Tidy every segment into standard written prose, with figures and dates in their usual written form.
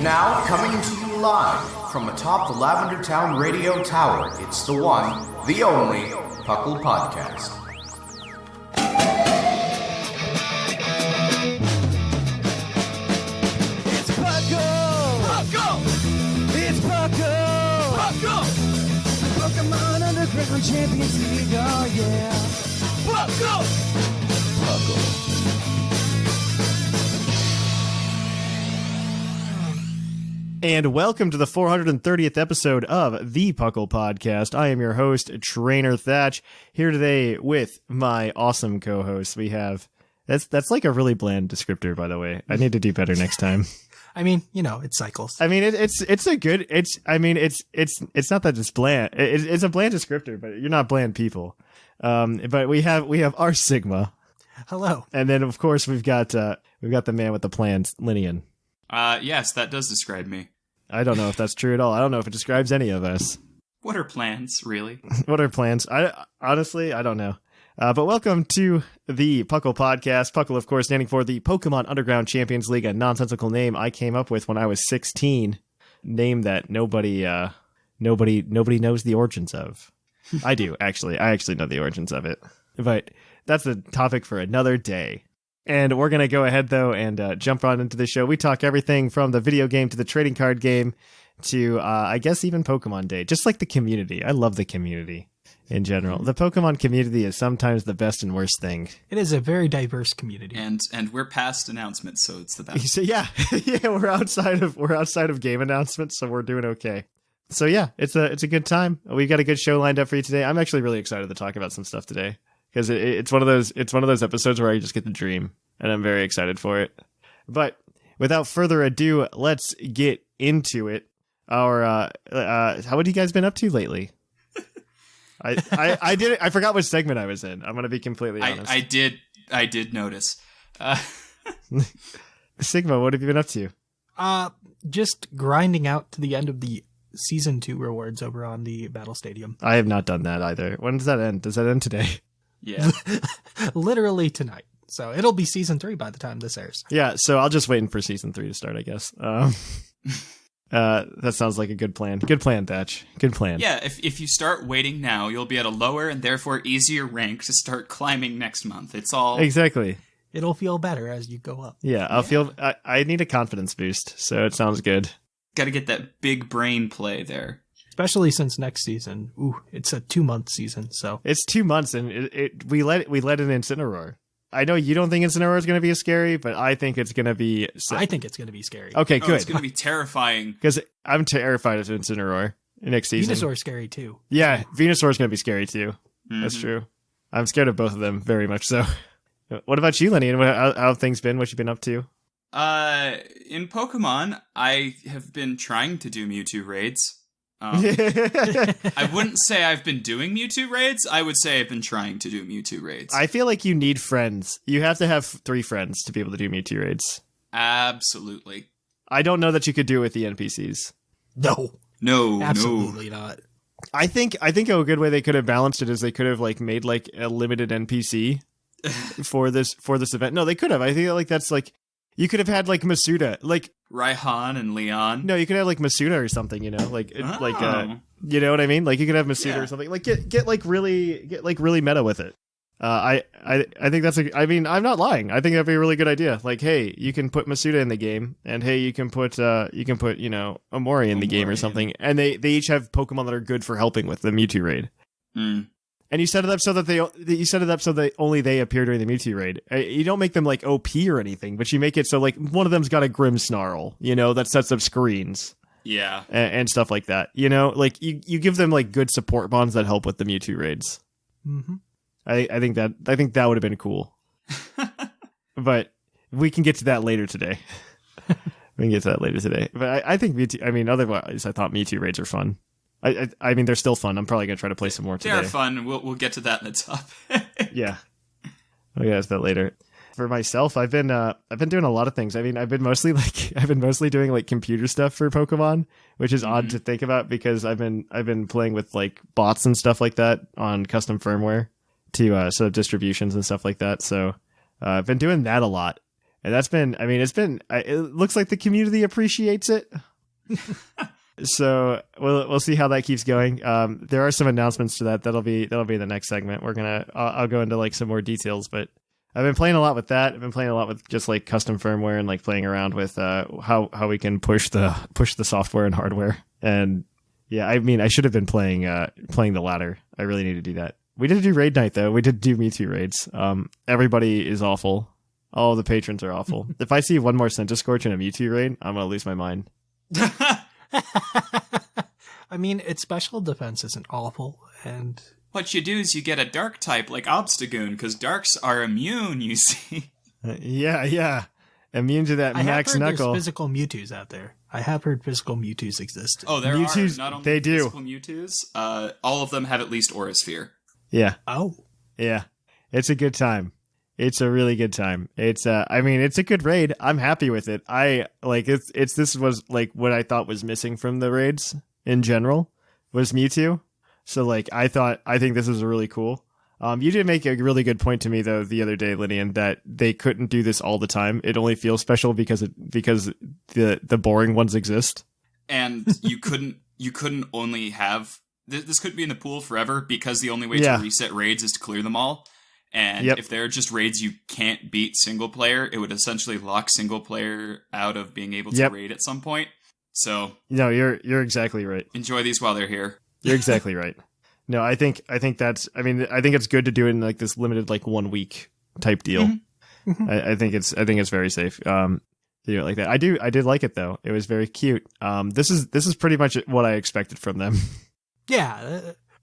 Now, coming to you live from atop the Lavender Town Radio Tower, it's the one, the only, PUCL Podcast. It's PUCL! PUCL! It's PUCL! PUCL! Pokemon Underground Champions League, oh yeah! PUCL! PUCL. And welcome to the 430th episode of the PUCL Podcast. I am your host, Trainer Thatch, here today with my awesome co-host. We have that's like a really bland descriptor, by the way. I need to do better next time. I mean, you know, it cycles. I mean, it's a good. It's not that it's bland. It's a bland descriptor, but you're not bland people. But we have our Sigma. Hello. And then of course we've got the man with the plans, Lynian. Yes, that does describe me. I don't know if that's true at all. I don't know if it describes any of us. What are plans, really? What are plans? Honestly, I don't know. But welcome to the PUCL Podcast. PUCL, of course, standing for the Pokemon Underground Champions League, a nonsensical name I came up with when I was 16. Name that nobody knows the origins of. I do, actually. I actually know the origins of it. But that's a topic for another day. And we're going to go ahead, though, and jump on into the show. We talk everything from the video game to the trading card game to, I guess, even Pokemon Day. Just like the community. I love the community in general. The Pokemon community is sometimes the best and worst thing. It is a very diverse community. And we're past announcements, so it's the best. So, yeah, we're outside of game announcements, so we're doing okay. So, yeah, it's a good time. We've got a good show lined up for you today. I'm actually really excited to talk about some stuff today. Because it's one of those episodes where I just get to dream, and I'm very excited for it. But without further ado, let's get into it. How have you guys been up to lately? I forgot which segment I was in. I'm gonna be completely honest. I did notice. Sigma, what have you been up to? Just grinding out to the end of the Season 2 rewards over on the Battle Stadium. I have not done that either. When does that end? Does that end today? Yeah. Literally tonight. So it'll be Season 3 by the time this airs. Yeah, so I'll just waiting for Season 3 to start, I guess. That sounds like a good plan. Good plan, Thatch. Good plan. Yeah, if you start waiting now, you'll be at a lower and therefore easier rank to start climbing next month. It's all... Exactly. It'll feel better as you go up. Yeah, I need a confidence boost, so it sounds good. Gotta get that big brain play there. Especially since next season, it's a 2-month season, so it's 2 months, and we let in Incineroar. I know you don't think Incineroar is going to be as scary, but I think it's going to be. I think it's going to be scary. Okay, good. It's going to be terrifying because I'm terrified of Incineroar next season. Venusaur's scary too. Yeah, Venusaur's going to be scary too. Mm-hmm. That's true. I'm scared of both of them very much. So, what about you, Lenny? And how have things been? What you been up to? In Pokemon, I have been trying to do Mewtwo raids. I wouldn't say I've been doing Mewtwo raids. I would say I've been trying to do Mewtwo raids. I feel like you need friends. You have to have 3 friends to be able to do Mewtwo raids. Absolutely. I don't know that you could do it with the NPCs. No, absolutely not. I think a good way they could have balanced it is they could have made a limited NPC for this event. No, they could have. I think that's you could have had Masuda, Raihan and Leon. No, you could have Masuda or something, you know, you know what I mean? You could have Masuda or something. Get really meta with it. I think I'm not lying. I think that'd be a really good idea. Hey, you can put Masuda in the game, and hey, you can put Omori in the game or something, and they each have Pokemon that are good for helping with the Mewtwo raid. Mm. And you set it up so that only they appear during the Mewtwo raid. You don't make them OP or anything, but you make it so one of them's got a Grimmsnarl, that sets up screens. Yeah. And stuff like that. You give them good support bonds that help with the Mewtwo raids. Mm-hmm. I think that would have been cool. But we can get to that later today. But I think Mewtwo, otherwise I thought Mewtwo raids are fun. I mean, they're still fun. I'm probably gonna try to play some more today. They are fun. We'll get to that in the top. Yeah, we'll get to that later. For myself, I've been doing a lot of things. I've been mostly doing computer stuff for Pokemon, which is odd to think about because I've been playing with bots and stuff like that on custom firmware to set up distributions and stuff like that. So I've been doing that a lot. And that's been, I mean, it looks like the community appreciates it. So we'll see how that keeps going. There are some announcements to that. That'll be the next segment. I'll go into like some more details, but I've been playing a lot with that. I've been playing a lot with just like custom firmware and like playing around with how we can push the software and hardware. And yeah, I mean, I should have been playing the latter. I really need to do that. We did do raid night though. We did do Mewtwo raids. Everybody is awful. All the patrons are awful. If I see one more Centiskorch in a Mewtwo raid, I'm gonna lose my mind. I mean, its special defense isn't awful, and what you do is you get a dark type like Obstagoon, because darks are immune, you see. Yeah. Immune to that max heard knuckle. There's physical Mewtwo's out there. I have heard physical Mewtwo's exist. Oh, there Mewtwo's, are not only they do. physical Mewtwo's, all of them have at least Aura Sphere. Yeah. Oh. Yeah. It's a good time. It's a really good time. It's I mean, it's a good raid. I'm happy with it. I like this was like what I thought was missing from the raids in general was Mewtwo. So like I think this is really cool. You did make a really good point to me though the other day, Lynian, that they couldn't do this all the time. It only feels special because the boring ones exist. And you couldn't only have this couldn't be in the pool forever because the only way to reset raids is to clear them all. And if they're just raids you can't beat single player, it would essentially lock single player out of being able to raid at some point. So no, you're exactly right. Enjoy these while they're here. You're exactly right. No, I think that's. I mean, I think it's good to do it in like this limited, like 1 week type deal. Mm-hmm. I think it's very safe. To do it like that. I did like it though. It was very cute. This is pretty much what I expected from them. Yeah,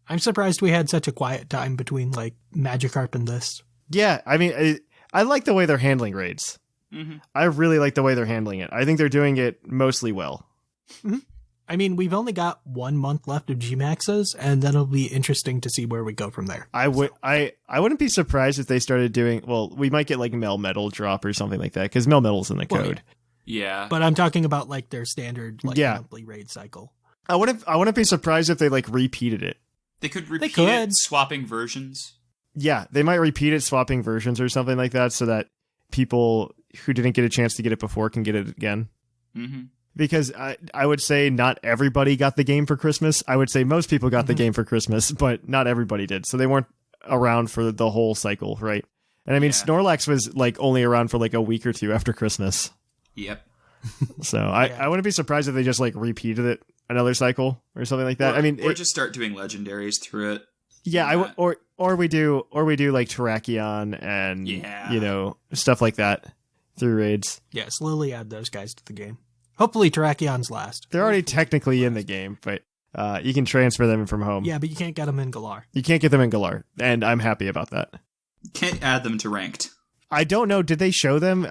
I'm surprised we had such a quiet time between like Magikarp and this. Yeah, I mean, I like the way they're handling raids. Mm-hmm. I really like the way they're handling it. I think they're doing it mostly well. Mm-hmm. I mean, we've only got 1 month left of Gmaxes, and then it'll be interesting to see where we go from there. I wouldn't be surprised if they started doing, well, we might get like Melmetal drop or something like that, because Melmetal's in the code. Yeah. But I'm talking about like their standard like monthly raid cycle. I wouldn't be surprised if they like repeated it. They could repeat it, swapping versions. Yeah, they might repeat it, swapping versions or something like that, so that people who didn't get a chance to get it before can get it again. Mm-hmm. Because I would say not everybody got the game for Christmas. I would say most people got the game for Christmas, but not everybody did. So they weren't around for the whole cycle, right? And I mean, Snorlax was like only around for like a week or two after Christmas. Yep. So I wouldn't be surprised if they just like repeated it another cycle or something like that. Or just start doing legendaries through it. Yeah, or we do like Terrakion and you know, stuff like that through raids. Yeah, slowly add those guys to the game. Hopefully Terrakion's last. They're already technically in the game, but you can transfer them from home. Yeah, but you can't get them in Galar. You can't get them in Galar, and I'm happy about that. Can't add them to ranked. I don't know. Did they show them?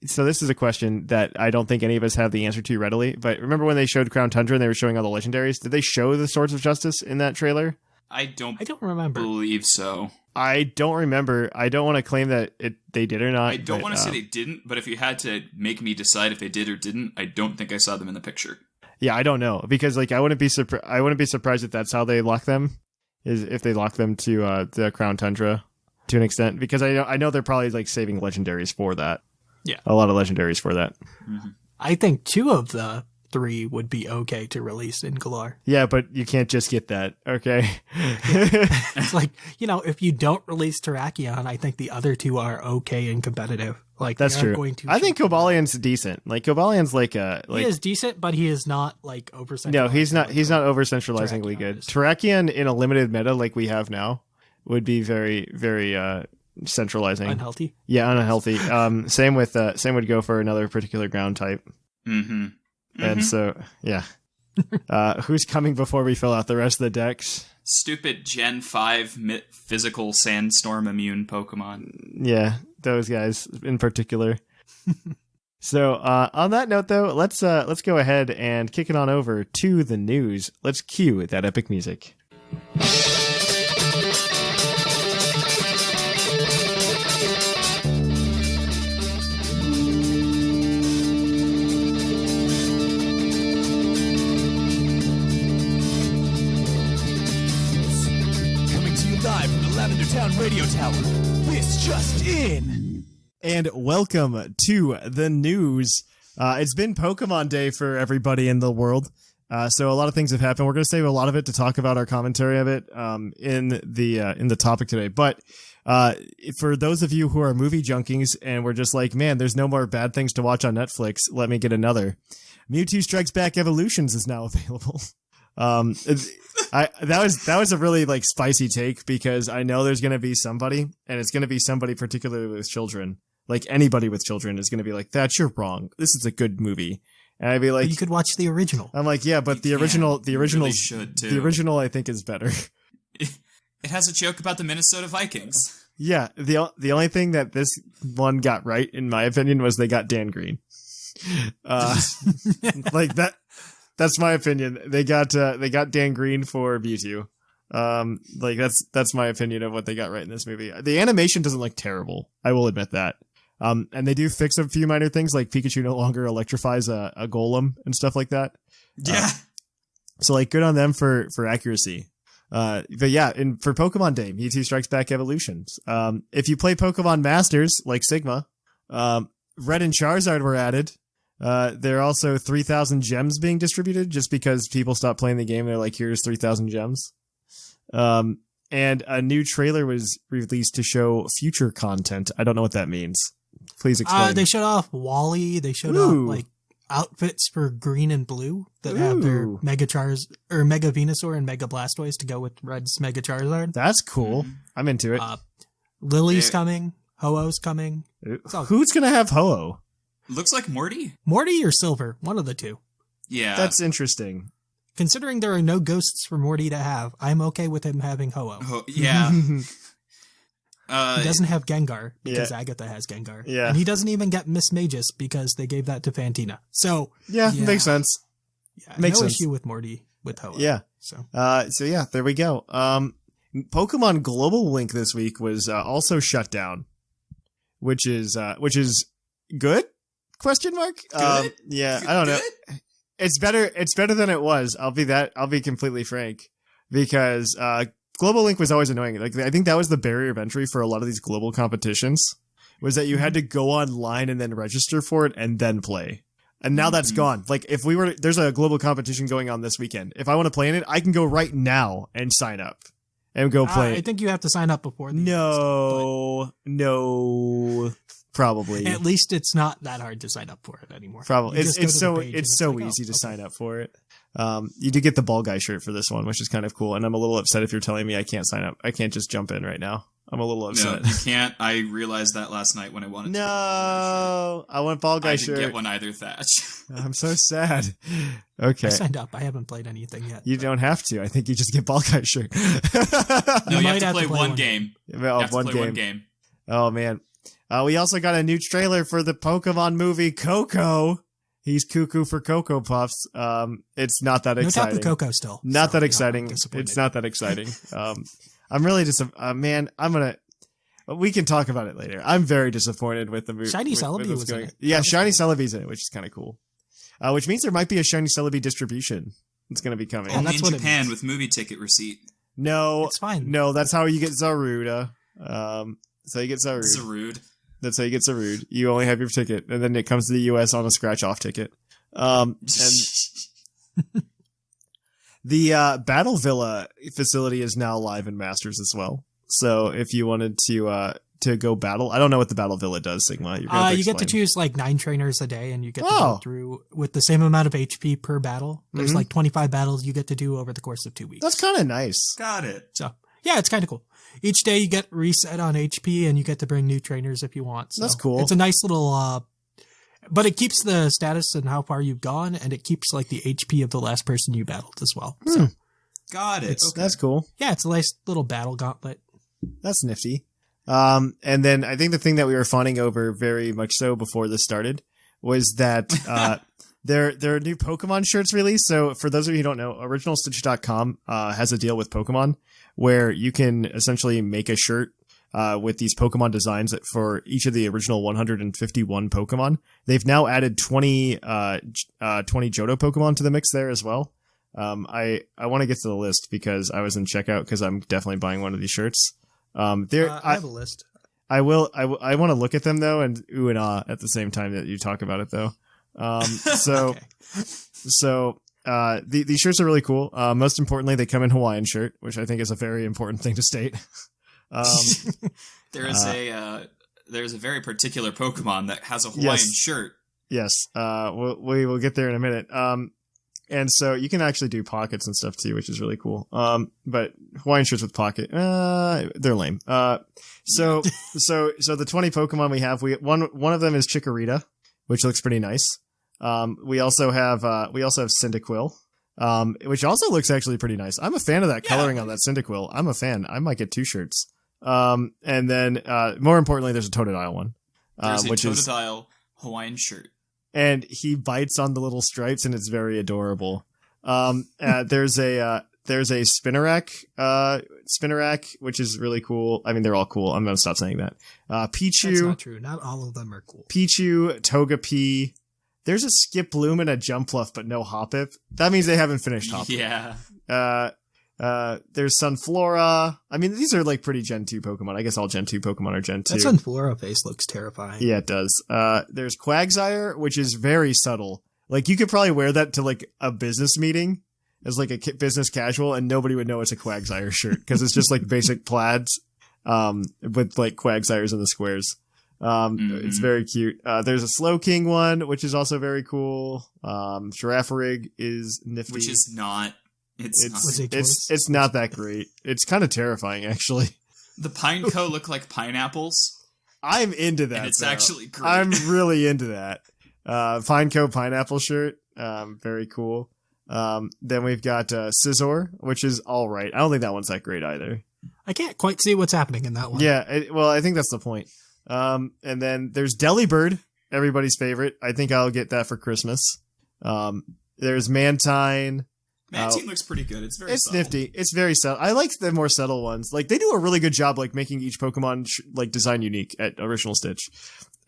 So this is a question that I don't think any of us have the answer to readily. But remember when they showed Crown Tundra and they were showing all the legendaries? Did they show the Swords of Justice in that trailer? I don't remember. Believe so. I don't remember. I don't want to claim that they did or not. I don't want to say they didn't, but if you had to make me decide if they did or didn't, I don't think I saw them in the picture. Yeah, I don't know, because like I wouldn't be surprised if that's how they lock them, is if they lock them to the Crown Tundra to an extent, because I know they're probably like saving legendaries for that. Yeah, a lot of legendaries for that. Mm-hmm. I think 2 of the 3 would be okay to release in Galar. Yeah, but you can't just get that, okay? It's like, you know, if you don't release Terrakion, I think the other 2 are okay and competitive. Like that's true. I think Cobalion's decent. Like Cobalion's like he is decent, but he is not like over centralized. No, he's not over centralizingly good. Terrakion in a limited meta like we have now would be very, very centralizing. Unhealthy. Yeah, unhealthy. Same would go for another particular ground type. Mm-hmm. And so, yeah. Who's coming before we fill out the rest of the decks? Stupid Gen 5 physical sandstorm immune Pokemon. Yeah, those guys in particular. So, on that note, though, let's go ahead and kick it on over to the news. Let's cue that epic music. Lavender Town Radio Tower. This just in. and welcome to the news. It's been Pokemon Day for everybody in the world, so a lot of things have happened. We're going to save a lot of it to talk about our commentary of it in the topic today. But for those of you who are movie junkies and we're just like, man, there's no more bad things to watch on Netflix, let me get another. Mewtwo Strikes Back Evolutions is now available. That was a really like spicy take because I know there's going to be somebody, and it's going to be somebody particularly with children. Like anybody with children is going to be like, "Thatch, you're wrong. This is a good movie." And I'd be like, "You could watch the original." I'm like, "Yeah, but the original, really should too. The original, I think, is better." It has a joke about the Minnesota Vikings. Yeah, the only thing that this one got right, in my opinion, was they got Dan Green. Like that. That's my opinion. They got Dan Green for Mewtwo. Like that's my opinion of what they got right in this movie. The animation doesn't look terrible. I will admit that. And they do fix a few minor things, like Pikachu no longer electrifies a golem and stuff like that. Yeah. So like, good on them for accuracy. But yeah, for Pokemon Day, Mewtwo Strikes Back Evolutions. If you play Pokemon Masters, like Sigma, Red and Charizard were added. There are also 3,000 gems being distributed just because people stopped playing the game. They're like, here's 3,000 gems. And a new trailer was released to show future content. I don't know what that means. Please explain. They showed off Wally. They showed off like outfits for Green and Blue that have their Mega Venusaur and Mega Blastoise to go with Red's Mega Charizard. That's cool. I'm into it. Lily's coming. Ho-Oh's coming. Who's going to have Ho-Oh? Looks like Morty. Morty or Silver, one of the two. Yeah. That's interesting. Considering there are no ghosts for Morty to have, I'm okay with him having Ho-Oh. Yeah. He doesn't have Gengar because Agatha has Gengar. Yeah. And he doesn't even get Miss Magus because they gave that to Fantina. So yeah. Makes sense. Yeah, makes no sense. issue with Morty with Ho-Oh. Yeah. So yeah, there we go. Pokemon Global Link this week was also shut down, which is good? Question mark? Good? Yeah, I don't know. It's better than it was. I'll be completely frank, because Global Link was always annoying. Like, I think that was the barrier of entry for a lot of these global competitions, was that you had to go online and then register for it and then play. And now that's gone. Like, if there's a global competition going on this weekend. If I want to play in it, I can go right now and sign up and go play. I think you have to sign up before. No. Probably. At least it's not that hard to sign up for it anymore. Probably. It's so easy to sign up for it. You do get the ball guy shirt for this one, which is kind of cool. And I'm a little upset if you're telling me I can't sign up. I can't just jump in right now. I'm a little upset. No, you can't. I realized that last night when I wanted to. No, I want ball guy shirt. I didn't get one either, Thatch. I'm so sad. Okay. I signed up. I haven't played anything yet. You don't have to. I think you just get ball guy shirt. No, you have to play one game. One game. Oh, man. We also got a new trailer for the Pokemon movie Coco. He's cuckoo for Cocoa Puffs. It's not that exciting. No Tapu Koko still. Not that exciting. It's not that exciting. I'm really just, man, we can talk about it later. I'm very disappointed with the movie. Shiny Celebi was in it. Yeah, Shiny Celebi's in it, which is kind of cool. Which means there might be a Shiny Celebi distribution that's going to be coming. Only in Japan with movie ticket receipt. No. It's fine. No, that's how you get Zaruda. That's how you get Zarude. Zarude. That's how you get Zarude. You only have your ticket, and then it comes to the U.S. on a scratch-off ticket. And the Battle Villa facility is now live in Masters as well. So if you wanted to go battle, I don't know what the Battle Villa does, Sigma. You get to choose like 9 trainers a day, and you get to go through with the same amount of HP per battle. There's like 25 battles you get to do over the course of 2 weeks. That's kind of nice. Got it. So yeah, it's kind of cool. Each day you get reset on HP, and you get to bring new trainers if you want. So that's cool. It's a nice little, but it keeps the status and how far you've gone, and it keeps like the HP of the last person you battled as well. So got it. Okay. That's cool. Yeah, it's a nice little battle gauntlet. That's nifty. And then I think the thing that we were fawning over very much so before this started was that there are new Pokemon shirts released. So for those of you who don't know, OriginalStitch.com has a deal with Pokemon where you can essentially make a shirt with these Pokemon designs for each of the original 151 Pokemon. They've now added 20 Johto Pokemon to the mix there as well. I want to get to the list because I was in checkout because I'm definitely buying one of these shirts. I have a list. I will. I want to look at them though, and ooh and ah at the same time that you talk about it though. Okay. These shirts are really cool. Most importantly, they come in Hawaiian shirt, which I think is a very important thing to state. There's a very particular Pokemon that has a Hawaiian shirt. Yes. We will get there in a minute. And so you can actually do pockets and stuff too, which is really cool. But Hawaiian shirts with pocket, they're lame. So the 20 Pokemon we have, one of them is Chikorita, which looks pretty nice. We also have Cyndaquil, which also looks actually pretty nice. I'm a fan of that coloring on that Cyndaquil. I'm a fan. I might get 2 shirts. And then, more importantly, there's a Totodile one. There's a which Totodile Hawaiian shirt. And he bites on the little stripes, and it's very adorable. There's a Spinarak, which is really cool. I mean, they're all cool. I'm gonna stop saying that. Pichu. That's not true. Not all of them are cool. Pichu, Togepi. There's a Skiploom and a Jumpluff, but no Hoppip. That means they haven't finished Hoppip. Yeah. There's Sunflora. I mean, these are like pretty Gen 2 Pokemon. I guess all Gen 2 Pokemon are Gen 2. That Sunflora face looks terrifying. Yeah, it does. There's Quagsire, which is very subtle. Like, you could probably wear that to like a business meeting as like a business casual, and nobody would know it's a Quagsire shirt because it's just like basic plaids with like Quagsires in the squares. It's very cute. There's a Slowking one, which is also very cool. Girafarig is nifty. Which is not. It's not that great. It's kind of terrifying, actually. The Pineco look like pineapples. I'm into that. And it's actually great. I'm really into that. Pineco pineapple shirt. Very cool. Then we've got Scizor, which is all right. I don't think that one's that great either. I can't quite see what's happening in that one. Yeah, well, I think that's the point. And then there's Delibird, everybody's favorite. I think I'll get that for Christmas. There's Mantine. Mantine looks pretty good. It's subtle. Nifty. It's very subtle. I like the more subtle ones. Like, they do a really good job, like, making each Pokemon, like, design unique at Original Stitch.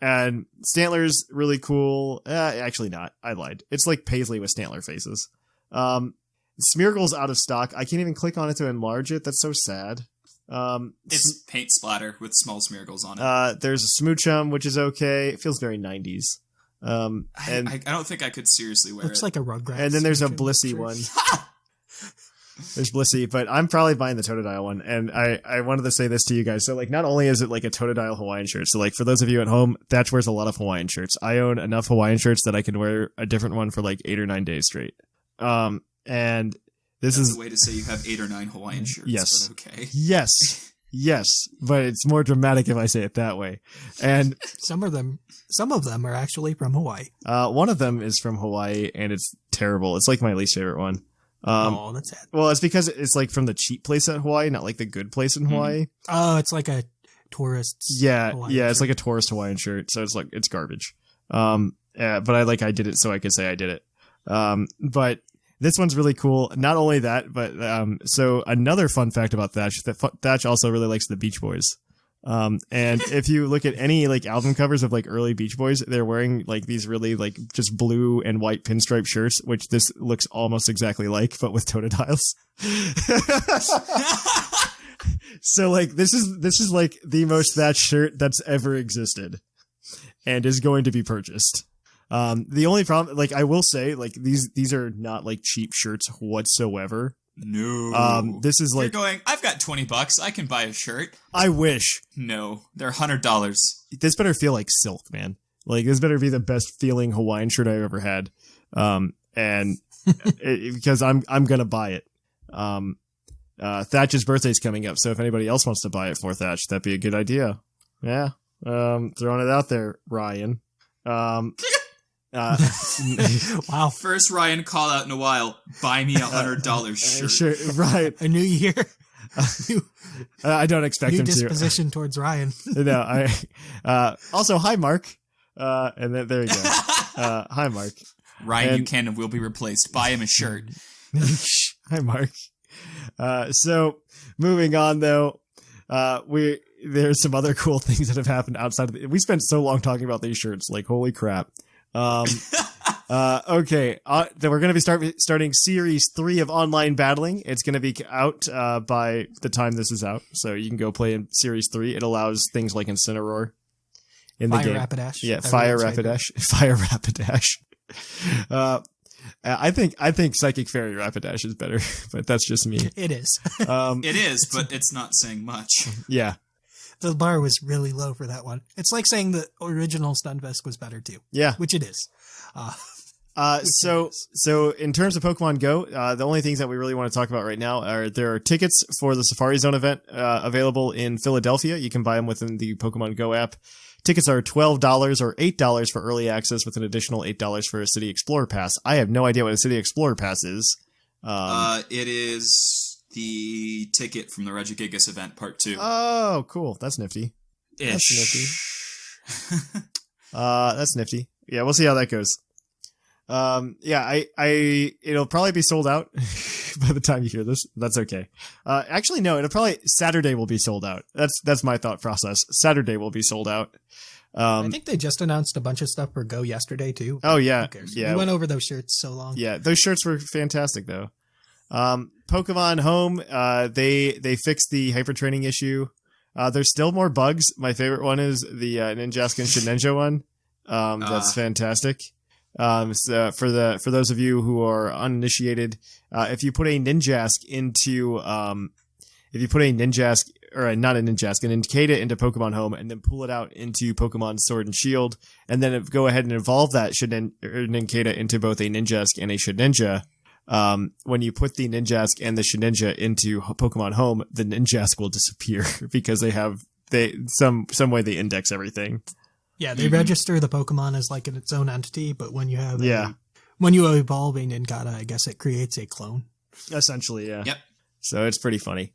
And Stantler's really cool. Actually not. I lied. It's like Paisley with Stantler faces. Smeargle's out of stock. I can't even click on it to enlarge it. That's so sad. It's paint splatter with small Smeargles on it. There's a Smoochum, which is okay. It feels very 90s. And I don't think I could seriously wear looks it. Looks like a Rugrats. And then there's a Blissey one. There's Blissey, but I'm probably buying the Totodile one. And I wanted to say this to you guys. So, like, not only is it like a Totodile Hawaiian shirt, so like for those of you at home, Thatch wears a lot of Hawaiian shirts. I own enough Hawaiian shirts that I can wear a different one for like 8 or 9 days straight. And this is a way to say you have 8 or 9 Hawaiian shirts. Yes. But okay. Yes, but it's more dramatic if I say it that way. And some of them are actually from Hawaii. One of them is from Hawaii, and it's terrible. It's like my least favorite one. Oh, that's sad. Well, it's because it's like from the cheap place at Hawaii, not like the good place in Hawaii. Oh, it's like a tourist's Hawaiian it's shirt. like a tourist Hawaiian shirt, so it's like it's garbage. But I did it so I could say I did it. But this one's really cool. Not only that, but so another fun fact about Thatch, Thatch also really likes the Beach Boys. And if you look at any like album covers of like early Beach Boys, they're wearing like these really like just blue and white pinstripe shirts, which this looks almost exactly like, but with Totodiles. So like this is like the most Thatch shirt that's ever existed, and is going to be purchased. The only problem, like I will say, like these are not like cheap shirts whatsoever. No. This is like you're going, I've got $20. I can buy a shirt. I wish. No, they're $100. This better feel like silk, man. Like this better be the best feeling Hawaiian shirt I've ever had. And because I'm gonna buy it. Thatch's birthday's coming up, so if anybody else wants to buy it for Thatch, that'd be a good idea. Yeah. Throwing it out there, Ryan. Wow. First Ryan call out in a while. Buy me $100 shirt. Sure, right. A new year. I don't expect new him to. disposition towards Ryan. No, also, hi, Mark. And then there you go. Hi, Mark. Ryan Buchanan will be replaced. Buy him a shirt. Hi, Mark. So moving on though, there's some other cool things that have happened outside of we spent so long talking about these shirts, like holy crap. Okay. Then we're going to be starting Series 3 of Online Battling. It's going to be out by the time this is out, so you can go play in Series 3. It allows things like Incineroar in the game. Rapidash. Yeah, Fire Rapidash. Fire Rapidash. I think Psychic Fairy Rapidash is better, but that's just me. It is. It is, but it's not saying much. Yeah. The bar was really low for that one. It's like saying the original Stunfisk was better too. Yeah. Which it is. So in terms of Pokemon Go, the only things that we really want to talk about right now are there are tickets for the Safari Zone event available in Philadelphia. You can buy them within the Pokemon Go app. Tickets are $12 or $8 for early access with an additional $8 for a City Explorer Pass. I have no idea what a City Explorer Pass is. It is the ticket from the Regigigas event Part 2. Oh, cool. That's nifty. Ish. That's nifty. That's nifty. Yeah, we'll see how that goes. It'll probably be sold out by the time you hear this. That's okay. Actually, no, it'll probably Saturday will be sold out. That's my thought process. Saturday will be sold out. I think they just announced a bunch of stuff for Go yesterday too. Oh yeah. Who cares? Yeah. We went over those shirts so long. Yeah. Those shirts were fantastic though. Pokemon Home, they fixed the hyper training issue. There's still more bugs. My favorite one is the Ninjask and Shedinja one. That's fantastic. So for those of you who are uninitiated, if you put a Ninjask into, not a Ninjask, an Incada into Pokemon Home and then pull it out into Pokemon Sword and Shield, and then go ahead and evolve that Nincada into both a Ninjask and a Shedinja, when you put the Ninjask and the Shedinja into Pokemon Home, the Ninjask will disappear because some way they index everything. Yeah, they register the Pokemon as like its own entity, but when you have when you evolve a Nincada, I guess it creates a clone. Essentially, yeah. Yep. So it's pretty funny.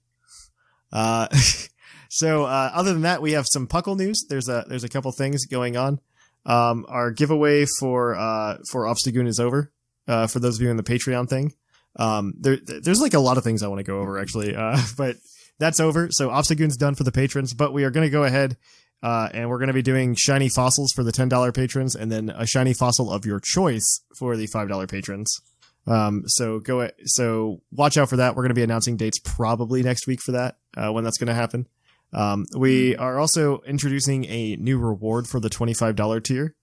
So other than that, we have some PUCL news. There's a couple things going on. Our giveaway for Obstagoon is over. For those of you in the Patreon thing, there's like a lot of things I want to go over actually. But that's over. So Obstagoon's done for the patrons, but we are going to go ahead. And we're going to be doing shiny fossils for the $10 patrons, and then a shiny fossil of your choice for the $5 patrons. So watch out for that. We're going to be announcing dates probably next week for that, when that's going to happen. We are also introducing a new reward for the $25 tier.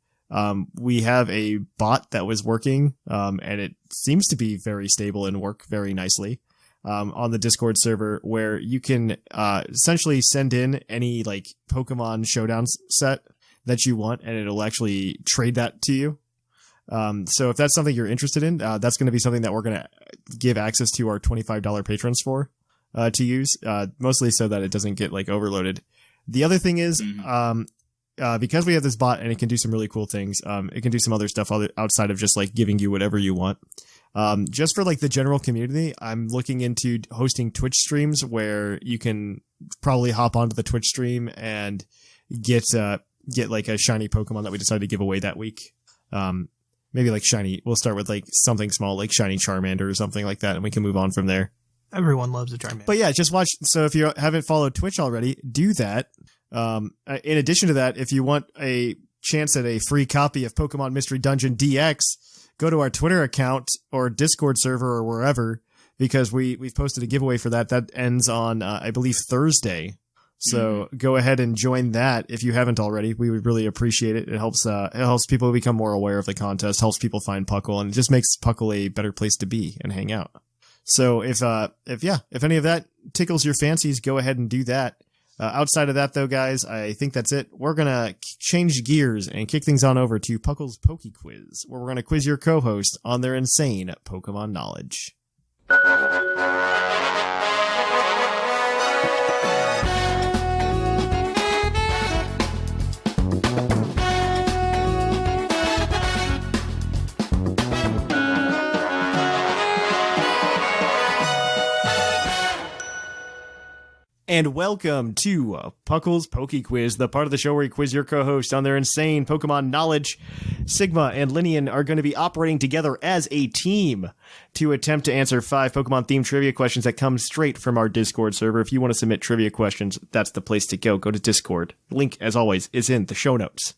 We have a bot that was working, and it seems to be very stable and work very nicely. On the Discord server, where you can essentially send in any like Pokemon Showdown set that you want, and it'll actually trade that to you. So if that's something you're interested in, that's going to be something that we're going to give access to our $25 patrons for to use, mostly so that it doesn't get like overloaded. The other thing is, because we have this bot and it can do some really cool things, it can do some other stuff outside of just like giving you whatever you want. Just for like the general community, I'm looking into hosting Twitch streams where you can probably hop onto the Twitch stream and get like a shiny Pokemon that we decided to give away that week. Maybe like shiny. We'll start with like something small, like shiny Charmander or something like that, and we can move on from there. Everyone loves a Charmander. But yeah, just watch. So if you haven't followed Twitch already, do that. In addition to that, if you want a chance at a free copy of Pokemon Mystery Dungeon DX, go to our Twitter account or Discord server or wherever, because we've posted a giveaway for that. That ends on, I believe, Thursday. So go ahead and join that if you haven't already. We would really appreciate it. It helps people become more aware of the contest, helps people find PUCL, and it just makes PUCL a better place to be and hang out. So if any of that tickles your fancies, go ahead and do that. Outside of that, though, guys, I think that's it. We're going to change gears and kick things on over to PUCL's Poke Quiz, where we're going to quiz your co-host on their insane Pokemon knowledge. And welcome to PUCL's Poke Quiz, the part of the show where we quiz your co-host on their insane Pokemon knowledge. Sigma and Lynian are going to be operating together as a team to attempt to answer 5 Pokemon-themed trivia questions that come straight from our Discord server. If you want to submit trivia questions, that's the place to go. Go to Discord. Link, as always, is in the show notes.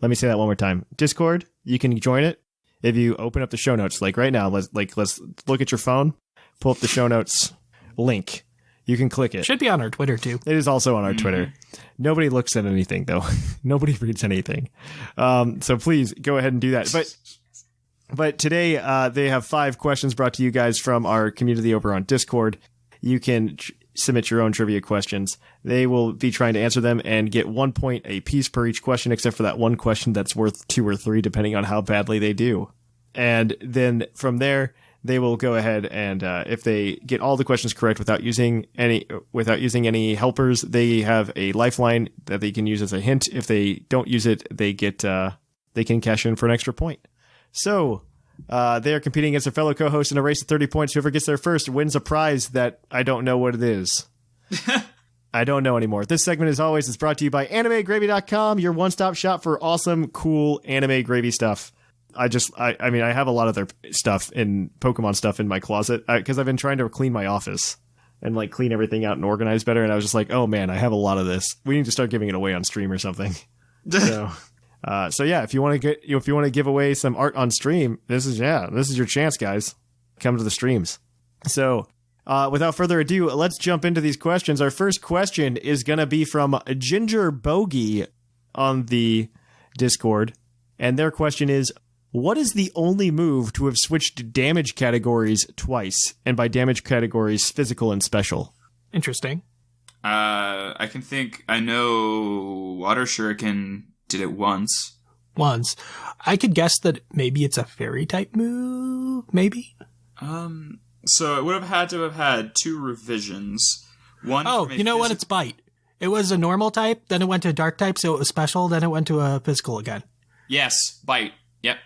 Let me say that one more time. Discord, you can join it. if you open up the show notes, like right now, let's look at your phone, pull up the show notes link. You can click it. Should be on our Twitter too. It is also on our Twitter. Nobody looks at anything though. Nobody reads anything. So please go ahead and do that. But today they have 5 questions brought to you guys from our community over on Discord. You can submit your own trivia questions. They will be trying to answer them and get 1 point a piece per each question, except for that one question that's worth 2 or 3, depending on how badly they do. And then from there, they will go ahead and if they get all the questions correct without using any helpers, they have a lifeline that they can use as a hint. If they don't use it, they can cash in for an extra point. So they are competing against their fellow co-hosts in a race of 30 points. Whoever gets there first wins a prize that I don't know what it is. I don't know anymore. This segment, as always, is brought to you by AnimeGravy.com, your one-stop shop for awesome, cool anime gravy stuff. I have a lot of their stuff in Pokemon stuff in my closet because I've been trying to clean my office and like clean everything out and organize better. And I was just like, oh man, I have a lot of this. We need to start giving it away on stream or something. So yeah, if you want to give away some art on stream, this is your chance, guys. Come to the streams. So without further ado, let's jump into these questions. Our first question is going to be from Ginger Bogey on the Discord. And their question is, what is the only move to have switched damage categories twice? And by damage categories, physical and special. Interesting. I know Water Shuriken did it once. I could guess that maybe it's a fairy type move, maybe? So it would have had to have had 2 revisions. One. Oh, you know what? It's Bite. It was a normal type, then it went to a dark type, so it was special, then it went to a physical again. Yes, Bite. Yep.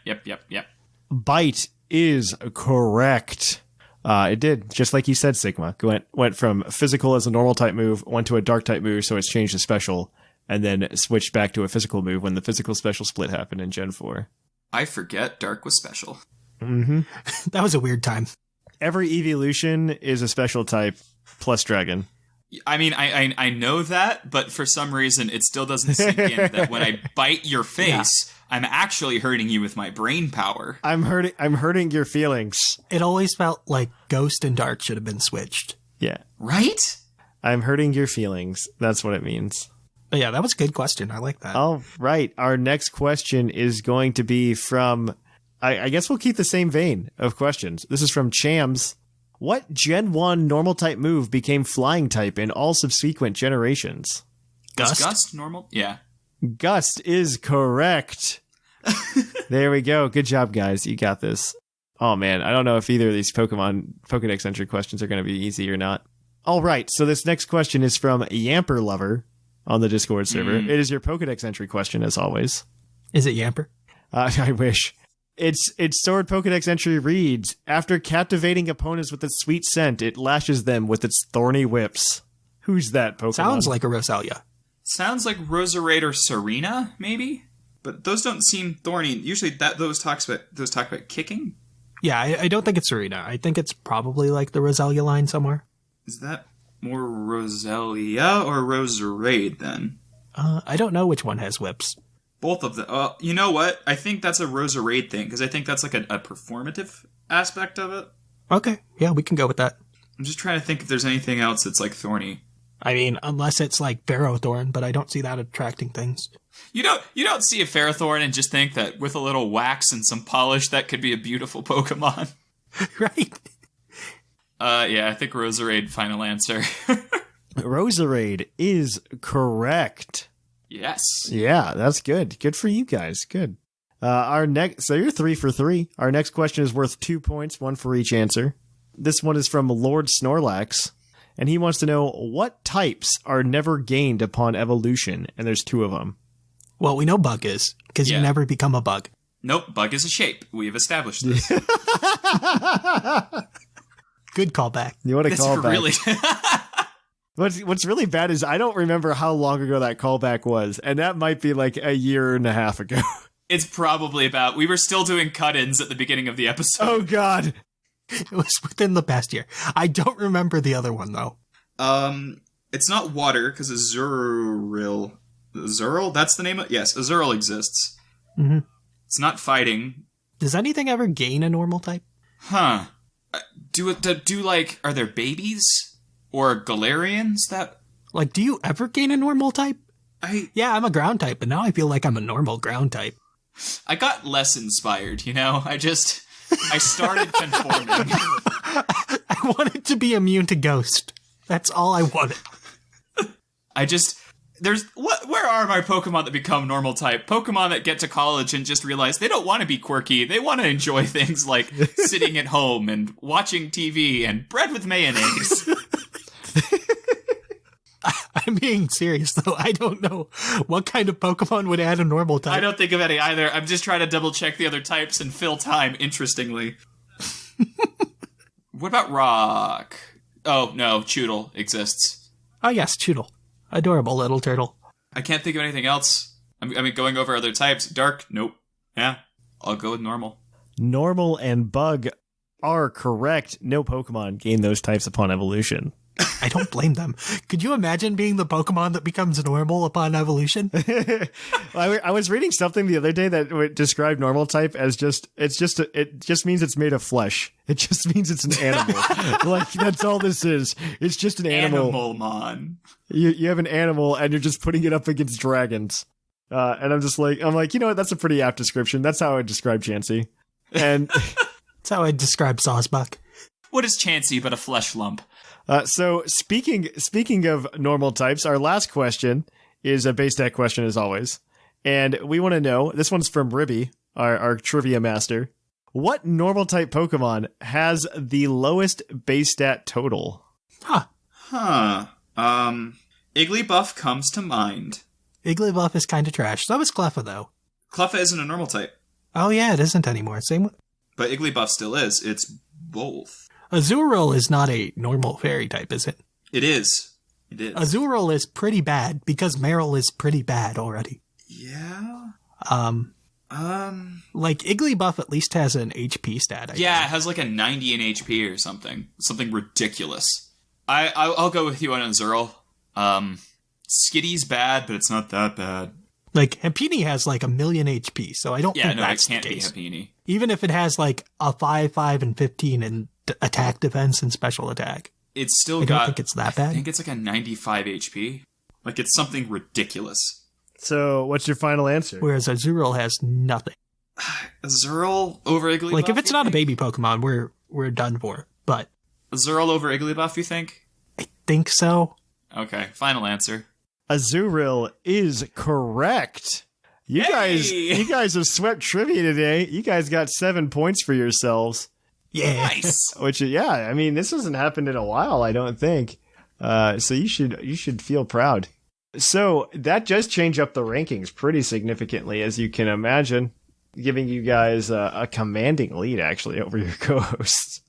Bite is correct. It did, just like you said, Sigma. Went from physical as a normal type move, went to a dark type move, so it's changed to special, and then switched back to a physical move when the physical special split happened in Gen 4. I forget Dark was special. Mm-hmm. That was a weird time. Every evolution is a special type plus dragon. I mean, I know that, but for some reason it still doesn't sink in that when I bite your face, I'm actually hurting you with my brain power. I'm hurting your feelings. It always felt like Ghost and Dark should have been switched. Yeah. Right? I'm hurting your feelings. That's what it means. But yeah, that was a good question. I like that. All right. Our next question is going to be from, I guess we'll keep the same vein of questions. This is from Chams. What Gen 1 normal type move became flying type in all subsequent generations? Gust? Is Gust normal? Yeah. Gust is correct. There we go. Good job, guys. You got this. Oh, man. I don't know if either of these Pokemon Pokedex entry questions are going to be easy or not. All right. So this next question is from Yamper Lover on the Discord server. It is your Pokedex entry question, as always. Is it Yamper? I wish. Its sword Pokedex entry reads, after captivating opponents with its sweet scent, it lashes them with its thorny whips. Who's that Pokemon? Sounds like a Roselia. Sounds like Roserade or Serena, maybe? But those don't seem thorny. Usually those talk about kicking. Yeah, I don't think it's Serena. I think it's probably like the Roselia line somewhere. Is that more Roselia or Roserade then? I don't know which one has whips. Both of them. You know what? I think that's a Roserade thing, because I think that's like a performative aspect of it. Okay, yeah, we can go with that. I'm just trying to think if there's anything else that's like thorny. I mean, unless it's like Ferrothorn, but I don't see that attracting things. You don't see a Ferrothorn and just think that with a little wax and some polish, that could be a beautiful Pokemon. Right. Yeah, I think Roserade, final answer. Roserade is correct. Yes. Yeah, that's good. Good for you guys. Good. So you're 3 for 3. Our next question is worth 2 points, 1 for each answer. This one is from Lord Snorlax, and he wants to know what types are never gained upon evolution, and there's 2 of them. Well, we know Bug is, because you never become a bug. Nope, Bug is a shape. We've established this. Good callback. You want to call back? Really? What's really bad is I don't remember how long ago that callback was, and that might be like a year and a half ago. It's probably about. We were still doing cut-ins at the beginning of the episode. Oh, God. It was within the past year. I don't remember the other one, though. It's not water, because Azurill. Azurill? That's the name of... Yes, Azurill exists. Mm-hmm. It's not fighting. Does anything ever gain a normal type? Huh. Are there babies? Or Galarians that... Like, do you ever gain a normal type? Yeah, I'm a ground type, but now I feel like I'm a normal ground type. I got less inspired, you know? I started conforming. I wanted to be immune to Ghost. That's all I wanted. Where are my Pokemon that become normal type? Pokemon that get to college and just realize they don't want to be quirky. They want to enjoy things like sitting at home and watching TV and bread with mayonnaise. I'm being serious, though. I don't know what kind of Pokemon would add a normal type. I don't think of any either. I'm just trying to double check the other types and fill time, interestingly. What about Rock? Oh, no, Choodle exists. Oh, yes, Choodle. Adorable little turtle. I can't think of anything else. I mean, going over other types. Dark, nope. Yeah, I'll go with normal. Normal and Bug are correct. No Pokemon gain those types upon evolution. I don't blame them. Could you imagine being the Pokemon that becomes normal upon evolution? I was reading something the other day that described normal type as it just means it's made of flesh. It just means it's an animal. Like, that's all this is. It's just an animal. Animalmon. You have an animal and you're just putting it up against dragons. And I'm like, you know what? That's a pretty apt description. That's how I would describe Chansey. And that's how I describe Sawsbuck. What is Chansey but a flesh lump? So speaking of normal types, our last question is a base stat question as always. And we want to know, this one's from Ribby, our trivia master. What normal type Pokemon has the lowest base stat total? Igglybuff comes to mind. Igglybuff is kind of trash. So is Cleffa, though. Cleffa isn't a normal type. Oh yeah, it isn't anymore. Same with... But Igglybuff still is. It's both. Azurill is not a normal fairy type, is it? It is. It is. Azurill is pretty bad because Meryl is pretty bad already. Yeah. Like Igglybuff at least has an HP stat. I think. It has like a 90 in HP or something. Something ridiculous. I'll go with you on Azurill. Skitty's bad, but it's not that bad. Like Happiny has like 1,000,000 HP, so I don't think that's it can't the case. be Happiny. Even if it has like a 5, 5, and 15 in attack, defense, and special attack. It's still I don't think it's that bad. I think it's like a 95 HP. Like, it's something ridiculous. So, what's your final answer? Whereas Azurill has nothing. Azurill over Igglybuff? Like, if it's not a baby Pokemon, we're done for. But Azurill over Igglybuff, you think? I think so. Okay, final answer. Azurill is correct. You guys have swept trivia today. You guys got 7 points for yourselves. Yeah. Nice. Which, I mean, this hasn't happened in a while, I don't think. So you should feel proud. So that does change up the rankings pretty significantly, as you can imagine, giving you guys a commanding lead, actually, over your co-hosts.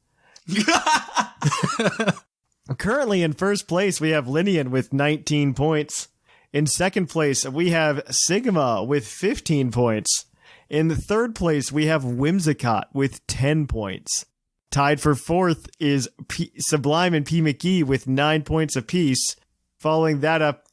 Currently in first place, we have Lynian with 19 points. In second place, we have Sigma with 15 points. In the third place, we have Whimsicott with 10 points. Tied for fourth is Sublime and P. McGee with 9 points apiece. Following that up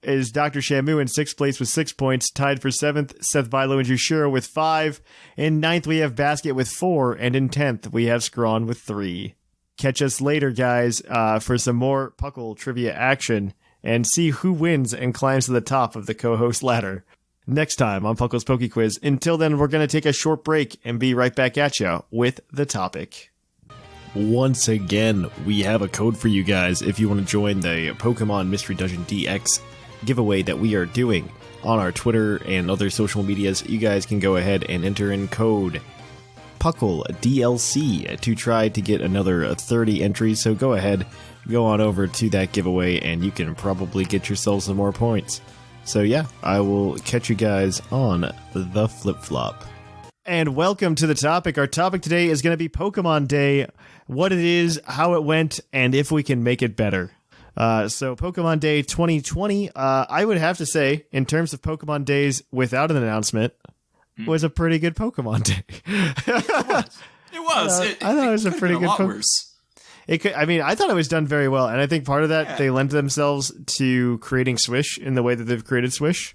is Dr. Shamu in sixth place with 6 points. Tied for seventh, Seth Bilo and Jushiro with 5. In ninth, we have Basket with 4. And in 10th, we have Scrawn with 3. Catch us later, guys, for some more Puckle trivia action and see who wins and climbs to the top of the co-host ladder. Next time on Puckle's Poke Quiz. Until then, we're going to take a short break and be right back at you with the topic. Once again, we have a code for you guys if you want to join the Pokemon Mystery Dungeon DX giveaway that we are doing on our Twitter and other social medias. You guys can go ahead and enter in code PUCL DLC to try to get another 30 entries. So go ahead, go on over to that giveaway and you can probably get yourself some more points. So yeah, I will catch you guys on the flip-flop. And welcome to the topic. Our topic today is going to be Pokemon Day, what it is, how it went, and if we can make it better. So Pokemon Day 2020, I would have to say, in terms of Pokemon Days without an announcement, was a pretty good Pokemon Day. It was. I thought it was a pretty good Pokemon. It could, I mean, I thought it was done very well, and I think part of that they lent themselves to creating Swish in the way that they've created Swish.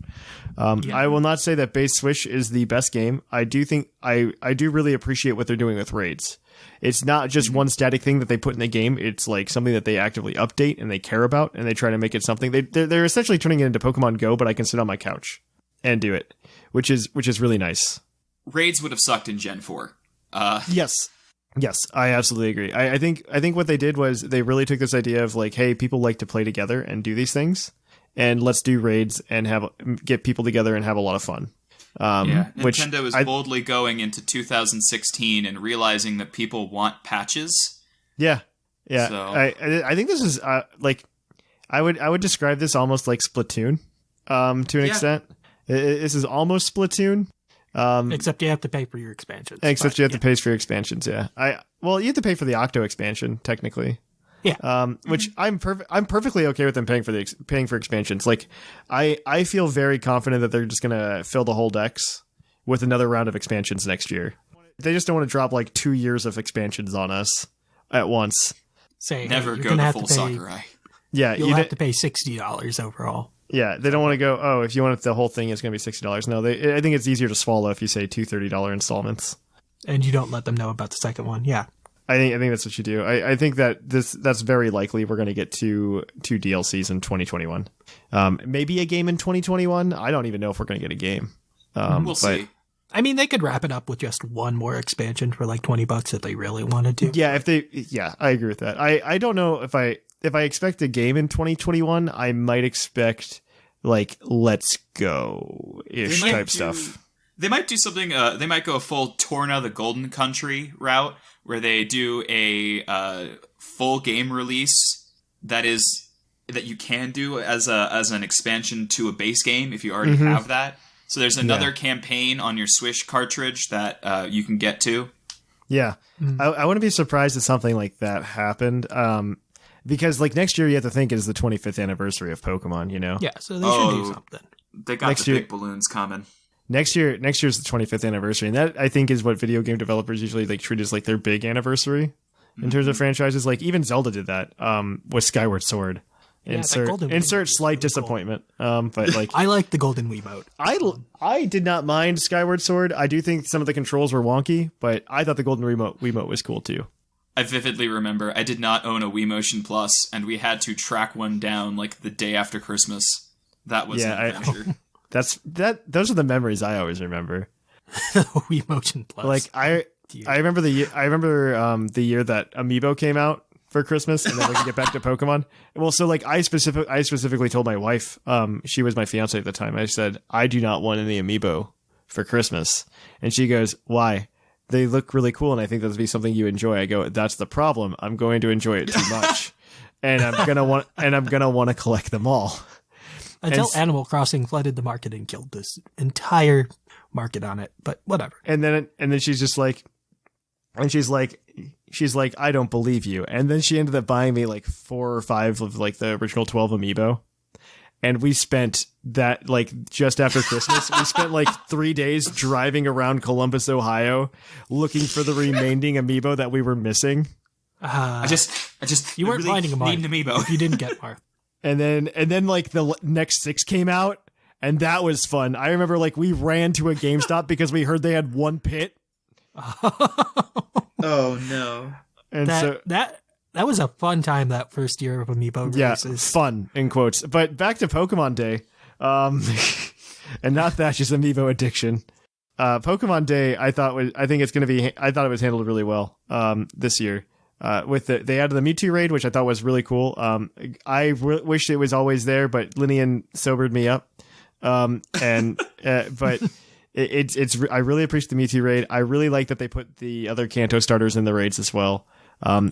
I will not say that base Swish is the best game. I do think I do really appreciate what they're doing with raids. It's not just one static thing that they put in the game. It's like something that they actively update and they care about, and they try to make it something. They're essentially turning it into Pokemon Go, but I can sit on my couch and do it, which is really nice. Raids would have sucked in Gen 4. Yes, I absolutely agree. I think what they did was they really took this idea of like, hey, people like to play together and do these things, and let's do raids and get people together and have a lot of fun. Nintendo is boldly going into 2016 and realizing that people want patches. Yeah. So. I think this is like I would describe this almost like Splatoon, to an extent. This is almost Splatoon. Except you have to pay for your expansions. You have to pay for your expansions. Yeah. You have to pay for the Octo expansion technically. Yeah. Which I'm perfectly okay with them paying for expansions. Like I feel very confident that they're just gonna fill the whole decks with another round of expansions next year. They just don't want to drop like 2 years of expansions on us at once. Never go the full Sakurai. Yeah, you'll have to pay $60 overall. Yeah, they don't want to go, oh, if you want the whole thing, it's going to be $60. No, I think it's easier to swallow if you say two $30 installments. And you don't let them know about the second one. Yeah. I think that's what you do. I think that that's very likely we're going to get two DLCs in 2021. Maybe a game in 2021. I don't even know if we're going to get a game. We'll see. I mean, they could wrap it up with just one more expansion for like $20 if they really wanted to. Yeah, I agree with that. I don't know if I expect a game in 2021, I might expect like Let's Go-ish type stuff. They might do something. They might go a full Torna the Golden Country route, where they do a full game release that you can do as an expansion to a base game if you already have that. So there's another campaign on your Swish cartridge that you can get to. Yeah, I wouldn't be surprised if something like that happened. Because like next year, you have to think it is the 25th anniversary of Pokemon. You know. Yeah, so they should do something. They got the big balloons coming. Next year's the 25th anniversary, and that I think is what video game developers usually like treat as like their big anniversary in terms of franchises. Like even Zelda did that with Skyward Sword. Insert slight disappointment. But like I like the Golden Wiimote. I did not mind Skyward Sword. I do think some of the controls were wonky, but I thought the Golden Wiimote was cool too. I vividly remember I did not own a Wii Motion Plus, and we had to track one down like the day after Christmas. That was an adventure. Those are the memories I always remember. Wii Motion Plus. Like I remember the year that Amiibo came out for Christmas, and then we could get back to Pokemon. Well, so like I specifically told my wife, she was my fiance at the time. I said, I do not want any Amiibo for Christmas, and she goes, why? They look really cool, and I think that'd be something you enjoy. I go, that's the problem. I'm going to enjoy it too much, and I'm gonna want to collect them all. Until Animal Crossing flooded the market and killed this entire market on it, but whatever. And then she's like, I don't believe you. And then she ended up buying me like 4 or 5 of like the original 12 Amiibo. And we spent that like just after Christmas, we spent like 3 days driving around Columbus, Ohio, looking for the remaining Amiibo that we were missing. You weren't finding them. Need an Amiibo if you didn't get Marth. And then like the next 6 came out, and that was fun. I remember like we ran to a GameStop because we heard they had one pit. Oh no! And that was a fun time, that first year of Amiibo releases. Yeah, fun in quotes. But back to Pokemon Day, and not Thatch's Amiibo addiction. Pokemon Day, I thought it was handled really well this year. They added the Mewtwo raid, which I thought was really cool. I wish it was always there, but Lynian sobered me up. But I really appreciate the Mewtwo raid. I really like that they put the other Kanto starters in the raids as well.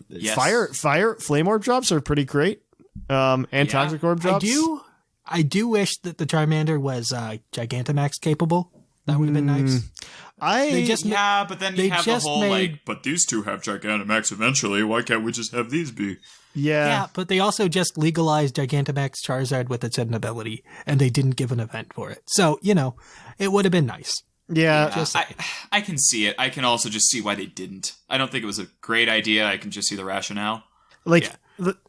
Yes. Flame Orb drops are pretty great. And Toxic Orb drops. I do wish that the Charmander was Gigantamax capable. That would have been nice. But then you have the whole but these two have Gigantamax eventually. Why can't we just have these be? Yeah, but they also just legalized Gigantamax Charizard with its hidden ability, and they didn't give an event for it. So, it would have been nice. Yeah. I can see it. I can also just see why they didn't. I don't think it was a great idea. I can just see the rationale. Like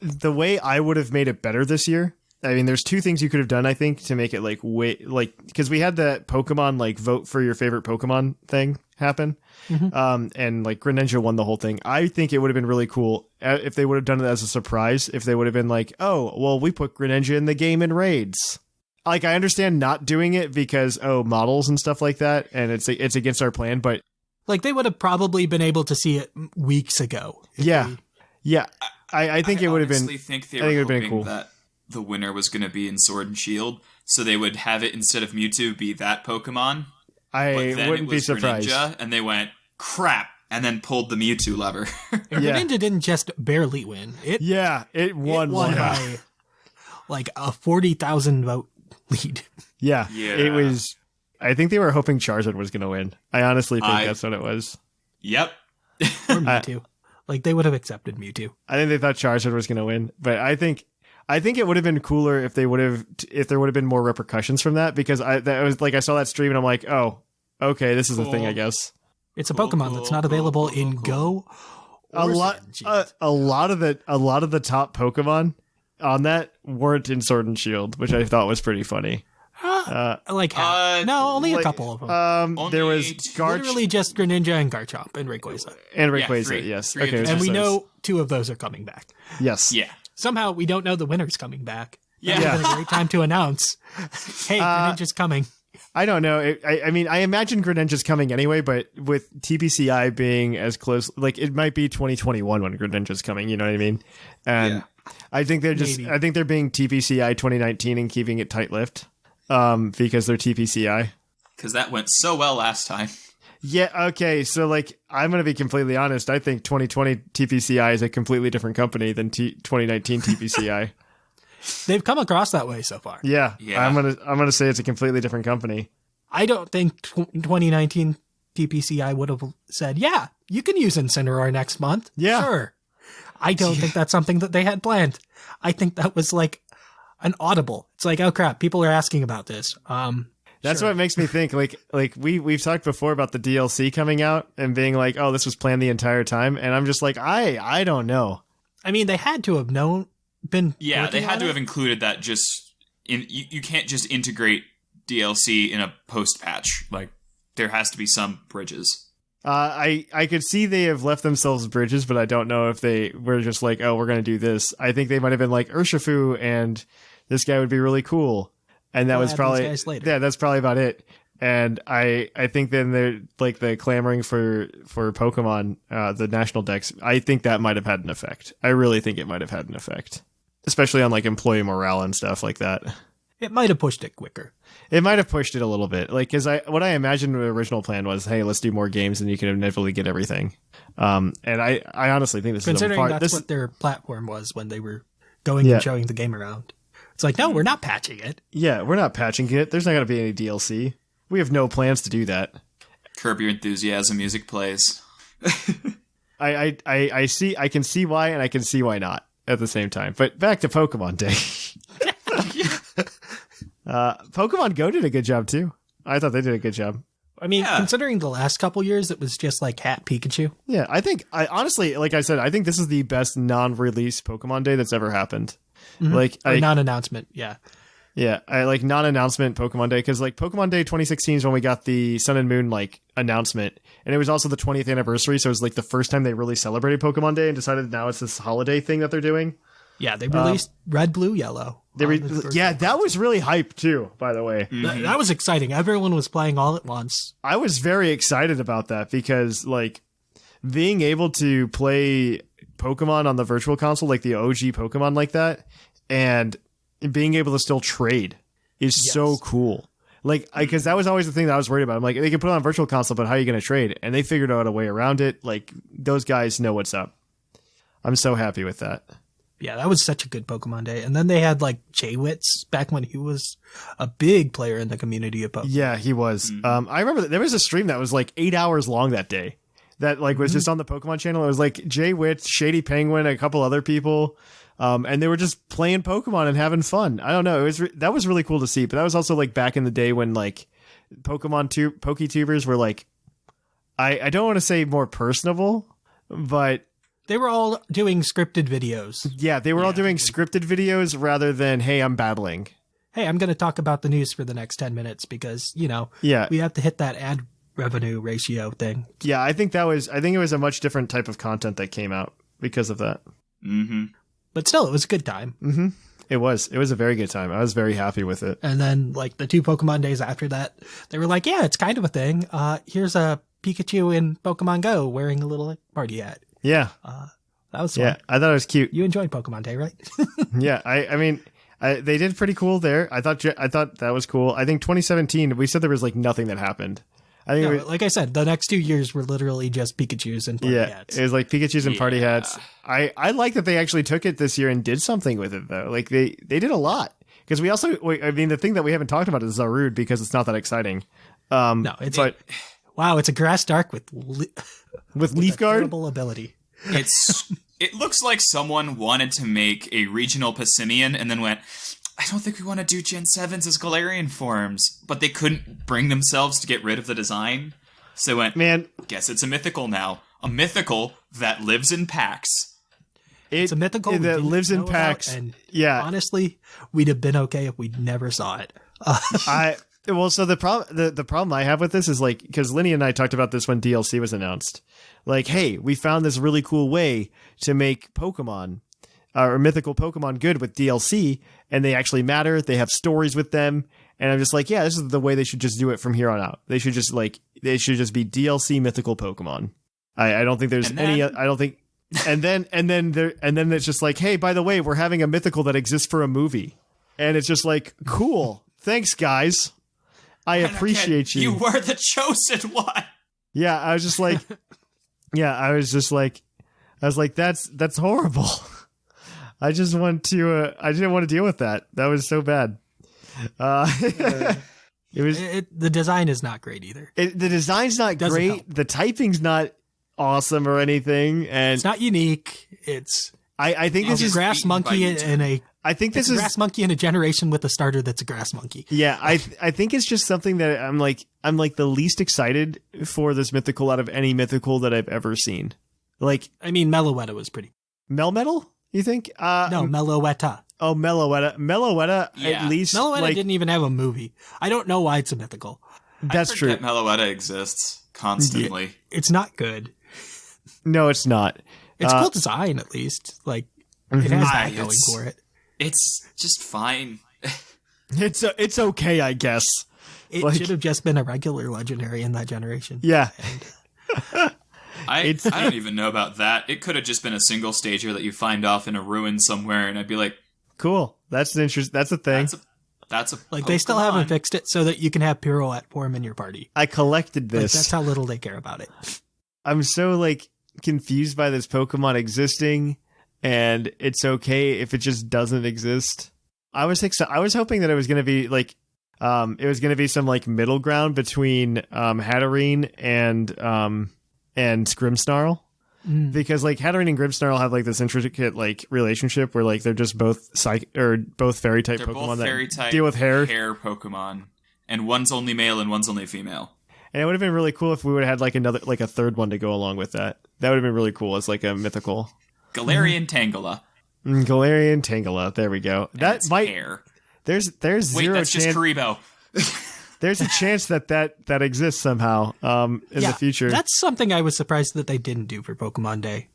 the way I would have made it better this year. I mean, there's two things you could have done, I think, to make it because we had the Pokemon like vote for your favorite Pokemon thing happen. And like Greninja won the whole thing. I think it would have been really cool if they would have done it as a surprise. If they would have been like, oh, well, we put Greninja in the game in raids. Like, I understand not doing it because, models and stuff like that. And it's against our plan, but like they would have probably been able to see it weeks ago. Yeah. I think it would have been. I think they were hoping cool. that the winner was going to be in Sword and Shield, so they would have it instead of Mewtwo be that Pokemon. I wouldn't be surprised. Greninja, and they went crap, and then pulled the Mewtwo lever. Greninja didn't just barely win. It won by like a 40,000 vote lead. Yeah, it was. I think they were hoping Charizard was going to win. I honestly think that's what it was. Yep. Or Mewtwo. Like they would have accepted Mewtwo. I think they thought Charizard was going to win, but I think it would have been cooler if there would have been more repercussions from that, because I saw that stream and I'm like, oh, okay, this is a thing, I guess. It's a Pokemon that's not available in Go. A lot of the top Pokemon on that weren't in Sword and Shield, which I thought was pretty funny. Only a couple of them. There was literally just Greninja and Garchomp and Rayquaza. And Rayquaza, yes. Okay, and we know 2 of those are coming back. Yes. Yeah. Somehow we don't know the winner's coming back. Yeah. That would have been a great time to announce, hey, Greninja's coming. I don't know. I mean, I imagine Greninja's coming anyway, but with TPCI being as close, like it might be 2021 when Greninja's coming. You know what I mean? And I think they're I think they're being TPCI 2019 and keeping it tight-lipped, because they're TPCI. Because that went so well last time. Yeah. Okay. So, like, I'm going to be completely honest. I think 2020 TPCI is a completely different company than 2019 TPCI. They've come across that way so far. Yeah. I'm gonna say it's a completely different company. I don't think 2019 TPCI would have said, "Yeah, you can use Incineroar next month." Yeah. Sure. I don't think that's something that they had planned. I think that was like an audible. It's like, oh crap, people are asking about this. That's what makes me think, like we've talked before about the DLC coming out and being like, oh, this was planned the entire time, and I'm just like, I don't know. I mean, they had to have been. Yeah, they had to have included that. Just you can't just integrate DLC in a post patch. Like there has to be some bridges. I could see they have left themselves bridges, but I don't know if they were just like, oh, we're going to do this. I think they might have been like Urshifu, and this guy would be really cool. And that was probably, that's probably about it. And I think then they're like the clamoring for Pokemon, the national decks. I think that might have had an effect. I really think it might have had an effect, especially on like employee morale and stuff like that. It might have pushed it quicker. It might have pushed it a little bit. Like, cause what I imagined the original plan was, hey, let's do more games and you can inevitably get everything. And I honestly think this considering is that's what their platform was when they were going and showing the game around. It's like, no, we're not patching it. Yeah, we're not patching it. There's not going to be any DLC. We have no plans to do that. Curb Your Enthusiasm music plays. I can see why, and I can see why not at the same time. But back to Pokemon Day. Pokemon Go did a good job too. I thought they did a good job. I mean, considering the last couple years, it was just like Hat Pikachu. Yeah, I honestly, like I said, I think this is the best non-release Pokemon Day that's ever happened. Mm-hmm. Like non-announcement, yeah. Yeah, I like non-announcement Pokemon Day, because like Pokemon Day 2016 is when we got the Sun and Moon like announcement, and it was also the 20th anniversary, so it was like the first time they really celebrated Pokemon Day and decided now it's this holiday thing that they're doing. Yeah, they released Red, Blue, Yellow. That was really hype too, by the way. Mm-hmm. That was exciting. Everyone was playing all at once. I was very excited about that because like being able to play Pokemon on the virtual console, like the OG Pokemon like that, and being able to still trade is so cool. Like, because that was always the thing that I was worried about. I'm like, they can put it on virtual console, but how are you going to trade? And they figured out a way around it. Like, those guys know what's up. I'm so happy with that. Yeah, that was such a good Pokemon Day. And then they had like Jay-Witz back when he was a big player in the community of Pokemon. Yeah, he was. I remember there was a stream that was like 8 hours long that day. That like was just on the Pokemon channel. It was like Jay-Witz, Shady Penguin, a couple other people. And they were just playing Pokemon and having fun. I don't know. That was really cool to see. But that was also like back in the day when like PokeTubers were like, I don't want to say more personable, but They were all doing scripted videos. Yeah, they were all doing scripted videos rather than, hey, I'm battling. Hey, I'm going to talk about the news for the next 10 minutes because, we have to hit that ad revenue ratio thing. Yeah, I think it was a much different type of content that came out because of that. Mm-hmm. But still, it was a good time. Mm-hmm. It was a very good time. I was very happy with it. And then, like, the 2 Pokemon days after that, they were like, yeah, it's kind of a thing. Here's a Pikachu in Pokemon Go wearing a little party hat. Yeah. That was fun. Yeah, I thought it was cute. You enjoyed Pokemon Day, right? Yeah, I mean, they did pretty cool there. I thought that was cool. I think 2017, we said there was, like, nothing that happened. I think like I said, the next 2 years were literally just Pikachus and party hats. It was like Pikachus and party hats. I like that they actually took it this year and did something with it, though. Like, they did a lot. Because we also, the thing that we haven't talked about is Zarude, because it's not that exciting. No, it's wow, it's a grass dark with Leaf Guard? terrible ability. It looks like someone wanted to make a regional Passimian and then went, I don't think we want to do Gen 7s as Galarian forms, but they couldn't bring themselves to get rid of the design. So they went, guess it's a mythical now. A mythical that lives in packs. It's a mythical that lives in packs. And honestly, we'd have been okay if we never saw it. So the problem I have with this is, like, because Lynian and I talked about this when DLC was announced. Like, hey, we found this really cool way to make Pokemon or mythical Pokemon good with DLC, and they actually matter. They have stories with them, and I'm just like, yeah, this is the way they should just do it from here on out. They should just be DLC mythical Pokemon. I don't think there's any. I don't think. And then it's just like, hey, by the way, we're having a mythical that exists for a movie, and it's just like, cool, thanks guys, I appreciate you. You were the chosen one. Yeah, I was just like, that's horrible. I just want to. I didn't want to deal with that. That was so bad. It was. The design is not great either. The design's not great. Help. The typing's not awesome or anything, and it's not unique. It's. I think this is grass monkey in a. I think this is grass monkey in a generation with a starter that's a grass monkey. Yeah, I think it's just something that I'm like the least excited for this mythical out of any mythical that I've ever seen. Like, I mean, Meloetta was pretty. Melmetal? You think? No, Meloetta. Oh, Meloetta. Yeah. At least Meloetta didn't even have a movie. I don't know why it's a mythical. That's true. Meloetta exists constantly. Yeah. It's not good. No, it's not. It's cool design, at least. Like, it has that going for it. It's just fine. It's okay, I guess. It should have just been a regular legendary in that generation. Yeah. I don't even know about that. It could have just been a single stager that you find off in a ruin somewhere, and I'd be like, cool. That's an interest. That's a thing. That's a like Pokemon. They still haven't fixed it so that you can have Pirouette form in your party. I collected this. Like, that's how little they care about it. I'm so confused by this Pokemon existing, and it's okay if it just doesn't exist. I was hoping that it was going to be it was going to be some middle ground between Hatterene and Grimmsnarl, because Hatterene and Grimmsnarl have this intricate relationship where they're just both both fairy type Pokemon that deal with hair Pokemon, and one's only male and one's only female. And it would have been really cool if we would have had another a third one to go along with that. That would have been really cool as a mythical. Galarian Tangela. Galarian Tangela. There we go. And that might. Hair. There's Wait, zero that's chance. Just Karibo. There's a chance that exists somehow in the future. That's something I was surprised that they didn't do for Pokemon Day.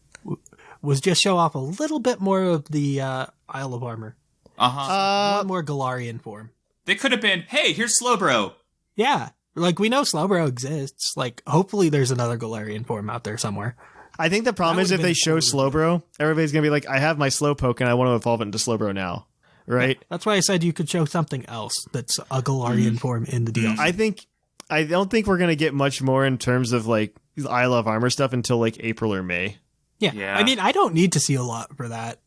Was just show off a little bit more of the Isle of Armor. One more Galarian form. They could have been, hey, here's Slowbro. Yeah. We know Slowbro exists. Hopefully there's another Galarian form out there somewhere. I think the problem is if they show Slowbro, everybody's going to be like, I have my Slowpoke and I want to evolve it into Slowbro now. Right? Yeah, that's why I said you could show something else that's a Galarian form in the DLC. I don't think we're going to get much more in terms of Isle of Armor stuff until April or May. Yeah. I mean, I don't need to see a lot for that.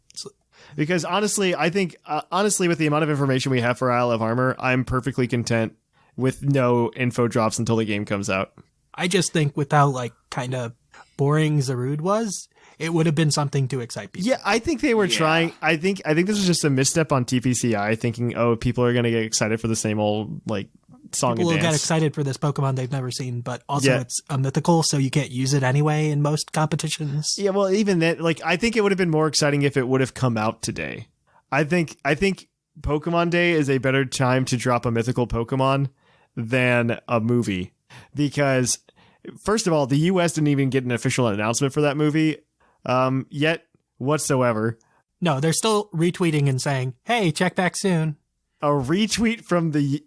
Because honestly, I think with the amount of information we have for Isle of Armor, I'm perfectly content with no info drops until the game comes out. I just think with how kind of boring Zarude was, it would have been something to excite people. Yeah, I think they were trying. I think this was just a misstep on TPCI, thinking, oh, people are going to get excited for the same old song People will and get dance. excited for this Pokemon they've never seen, but also it's a mythical, so you can't use it anyway in most competitions. Yeah, well, even then, like, I think it would have been more exciting if it would have come out today. I think Pokemon Day is a better time to drop a mythical Pokemon than a movie. Because, first of all, the US didn't even get an official announcement for that movie yet whatsoever. No, they're still retweeting and saying, hey, check back soon. A retweet from the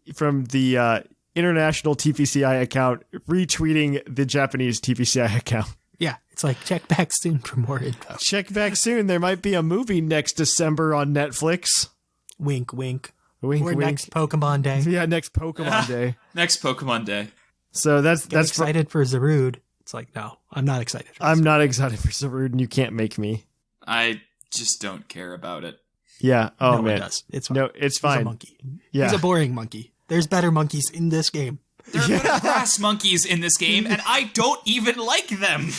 international TPCI account retweeting the Japanese TPCI account. Yeah, it's like, check back soon for more info. Check back soon. There might be a movie next December on Netflix. Wink, wink. Wink, or wink. next Pokemon Day. Yeah, next Pokemon Day. Next Pokemon Day. So that's excited for Zarude. It's like, no, I'm not excited. I'm not excited for Zarude, and you can't make me. I just don't care about it. Yeah. Oh, no man. one does. It's fine. No, it's He's fine. a monkey. Yeah. He's a boring monkey. There's better monkeys in this game. There are better grass monkeys in this game, and I don't even like them.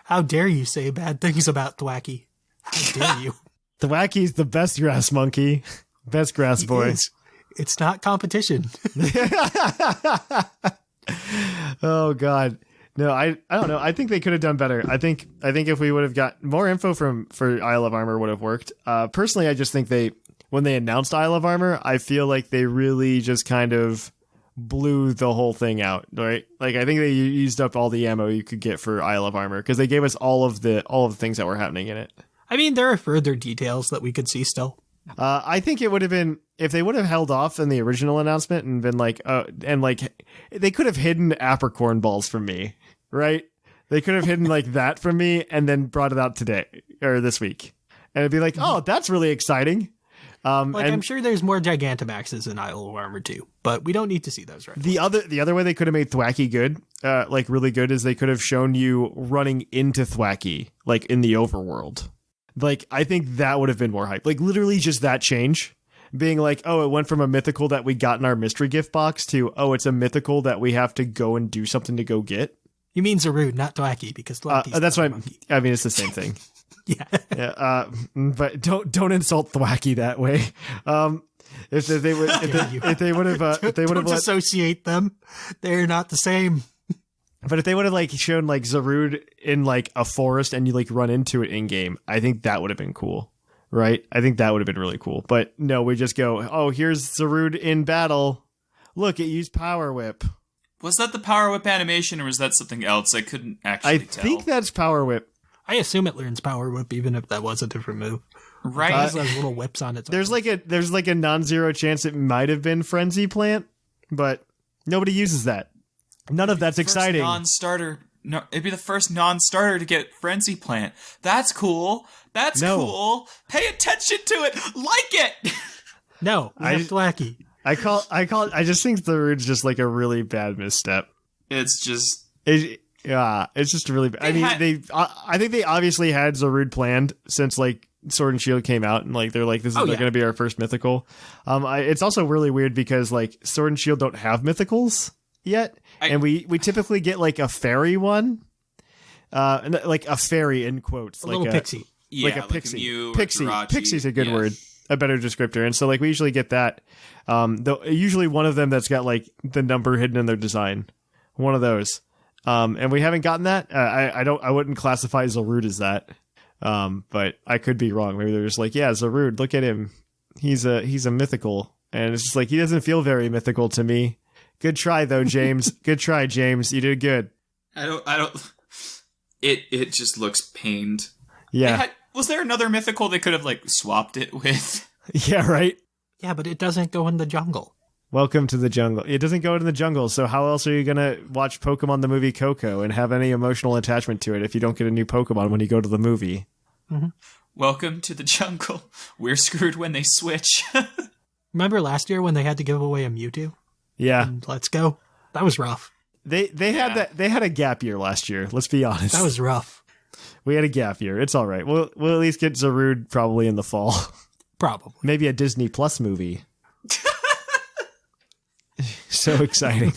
How dare you say bad things about Thwacky? How dare you? Thwacky's the best grass monkey. Best grass boy. He is. It's not competition. Oh, God. No, I don't know. I think they could have done better. I think if we would have got more info for Isle of Armor would have worked. Personally, I just think when they announced Isle of Armor, I feel like they really just kind of blew the whole thing out, right? Like, I think they used up all the ammo you could get for Isle of Armor because they gave us all of the things that were happening in it. I mean, there are further details that we could see still. I think it would have been if they would have held off in the original announcement and been like, they could have hidden apricorn balls from me, right? They could have hidden like that from me and then brought it out today or this week, and it'd be like, oh, that's really exciting. I'm sure there's more Gigantamaxes in Isle of Armor too, but we don't need to see those right now. The other way they could have made Thwacky good, like really good, is they could have shown you running into Thwacky, like in the overworld. Like, I think that would have been more hype. Like, literally just that change. Being like, oh, it went from a mythical that we got in our mystery gift box to, oh, it's a mythical that we have to go and do something to go get. You mean Zarude, not Thwacky, because Thwacky's that's why I mean, it's the same thing. Yeah. But don't insult Thwacky that way. If they would have associate them, they're not the same. But if they would have like shown like Zarude in like a forest and you like run into it in game, I think that would have been cool, right? I think that would have been really cool. But no, we just go, oh, here's Zarude in battle. Look, it used Power Whip. Was that the Power Whip animation, or was that something else? I couldn't actually tell. I think that's Power Whip. I assume it learns Power Whip, even if that was a different move. Right. It has those little whips on its There's like a non-zero chance it might have been Frenzy Plant, but nobody uses that. None of that's exciting. Non-starter. No, it'd be the first non-starter to get Frenzy Plant. That's cool. That's cool. Pay attention to it. Like it. No, that's wacky. I just think Zarude's just like a really bad misstep. It's just really bad. I think they obviously had Zarude planned since like Sword and Shield came out, and like they're like, this is going to be our first mythical. It's also really weird because like Sword and Shield don't have mythicals yet, and we typically get like a fairy one, like a fairy in quotes, a little pixie, like a pixie. Pixie's a good word, a better descriptor. And so like we usually get that. Usually one of them that's got like the number hidden in their design, one of those. And we haven't gotten that. I wouldn't classify Zarude as that. But I could be wrong. Maybe they're just like, yeah, Zarude, look at him. He's a mythical. And it's just like, he doesn't feel very mythical to me. Good try though, James. Good try, James. You did good. It just looks pained. Yeah. Was there another mythical they could have like swapped it with? Yeah, right. Yeah, but it doesn't go in the jungle. Welcome to the jungle. It doesn't go into the jungle, so how else are you going to watch Pokemon the movie Coco and have any emotional attachment to it if you don't get a new Pokemon when you go to the movie? Mm-hmm. Welcome to the jungle. We're screwed when they switch. Remember last year when they had to give away a Mewtwo? Yeah. And Let's Go. That was rough. They had a gap year last year, let's be honest. That was rough. We had a gap year. It's all right. We'll at least get Zarude probably in the fall. Probably. Maybe a Disney Plus movie. So exciting.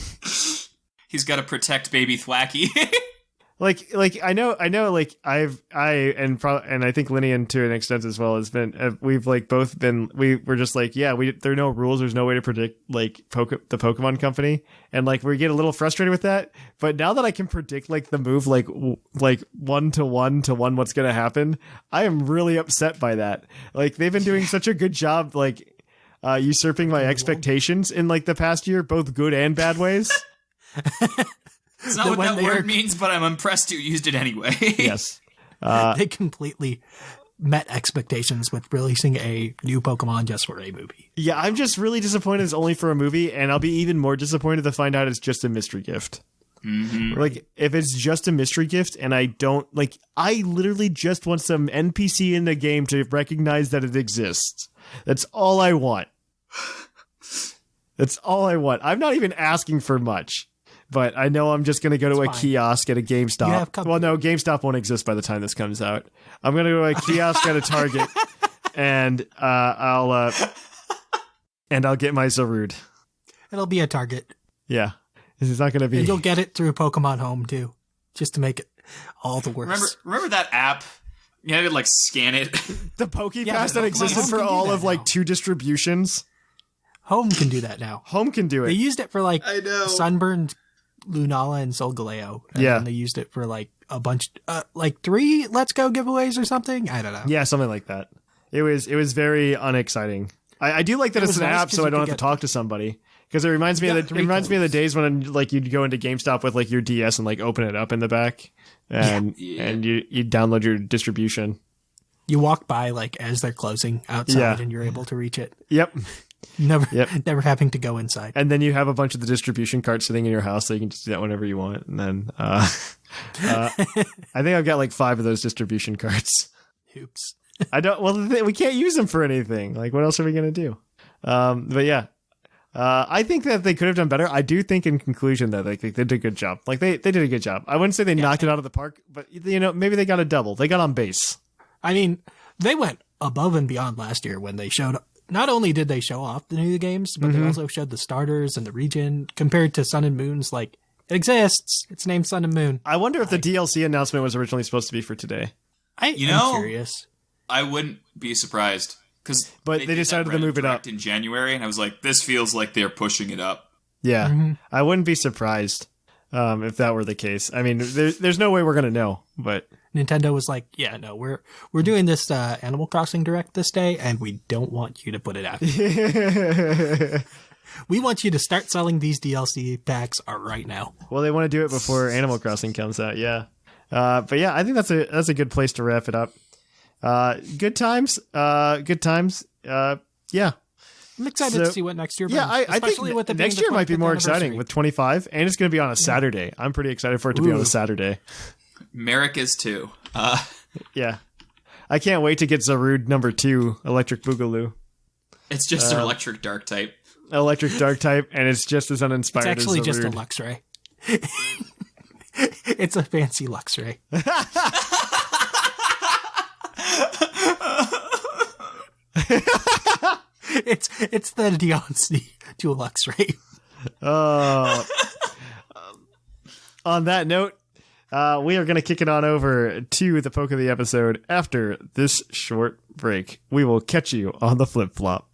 He's got to protect baby Thwacky. Like I know like I think Lynian to an extent as well has been we've like both been we're just like there are no rules, there's no way to predict like the Pokemon company, and like we get a little frustrated with that. But now that I can predict like the move like 1-to-1 what's gonna happen, I am really upset by that. Like they've been doing such a good job like usurping my expectations in like the past year, both good and bad ways. It's not what that word means, but I'm impressed you used it anyway. Yes. They completely met expectations with releasing a new Pokemon just for a movie. Yeah, I'm just really disappointed it's only for a movie, and I'll be even more disappointed to find out it's just a mystery gift. Mm-hmm. Like, if it's just a mystery gift and I don't, like, I literally just want some NPC in the game to recognize that it exists. That's all I want. That's all I want. I'm not even asking for much. But I know I'm just going to go to a kiosk at a GameStop. Well, no, GameStop won't exist by the time this comes out. I'm going to go to a kiosk at a Target, and I'll get my Zarude. It'll be a Target. Yeah, it's not going to be. And you'll get it through Pokemon Home too, just to make it all the worse. Remember that app? You had to like scan it. The PokePass that existed for all of like 2 distributions. Home can do that now. Home can do it. They used it for like Sunburned Lunala and Solgaleo. And then they used it for like a bunch, like 3 Let's Go giveaways or something. I don't know. Yeah, something like that. It was very unexciting. I do like that it's an app, so I don't have to talk to somebody, because it reminds me of the days when like you'd go into GameStop with like your DS and like open it up in the back, and you download your distribution. You walk by like as they're closing outside, and you're able to reach it. Yep. Never having to go inside. And then you have a bunch of the distribution carts sitting in your house, so you can just do that whenever you want. And then I think I've got like 5 of those distribution carts. Oops. We can't use them for anything. Like, what else are we going to do? But yeah, I think that they could have done better. I do think in conclusion that like, they did a good job. Like they did a good job. I wouldn't say they knocked it out of the park, but maybe they got a double. They got on base. I mean, they went above and beyond last year when they showed up. Not only did they show off the new games, but they also showed the starters and the region compared to Sun and Moon's. Like, it exists. It's named Sun and Moon. I wonder if the DLC announcement was originally supposed to be for today. I'm curious. I wouldn't be surprised, but they decided to move it up in January, and I was like, this feels like they're pushing it up. Yeah, I wouldn't be surprised if that were the case. I mean, there's no way we're gonna know, but. Nintendo was like, yeah, no, we're doing this Animal Crossing Direct this day, and we don't want you to put it out. We want you to start selling these DLC packs right now. Well, they want to do it before Animal Crossing comes out, yeah. But yeah, I think that's a good place to wrap it up. Good times. Yeah. I'm excited to see what next year brings. Yeah, I think with next year might be more exciting with 25, and it's going to be on a Saturday. I'm pretty excited for it to be on a Saturday. Merrick is too. Yeah. I can't wait to get Zarude number 2, Electric Boogaloo. It's just an electric dark type. Electric dark type, and it's just as uninspired as Zarude. It's actually just a Luxray. It's a fancy Luxray. It's the Deontay to a Luxray. On that note, we are going to kick it on over to the poke of the episode after this short break. We will catch you on the flip-flop.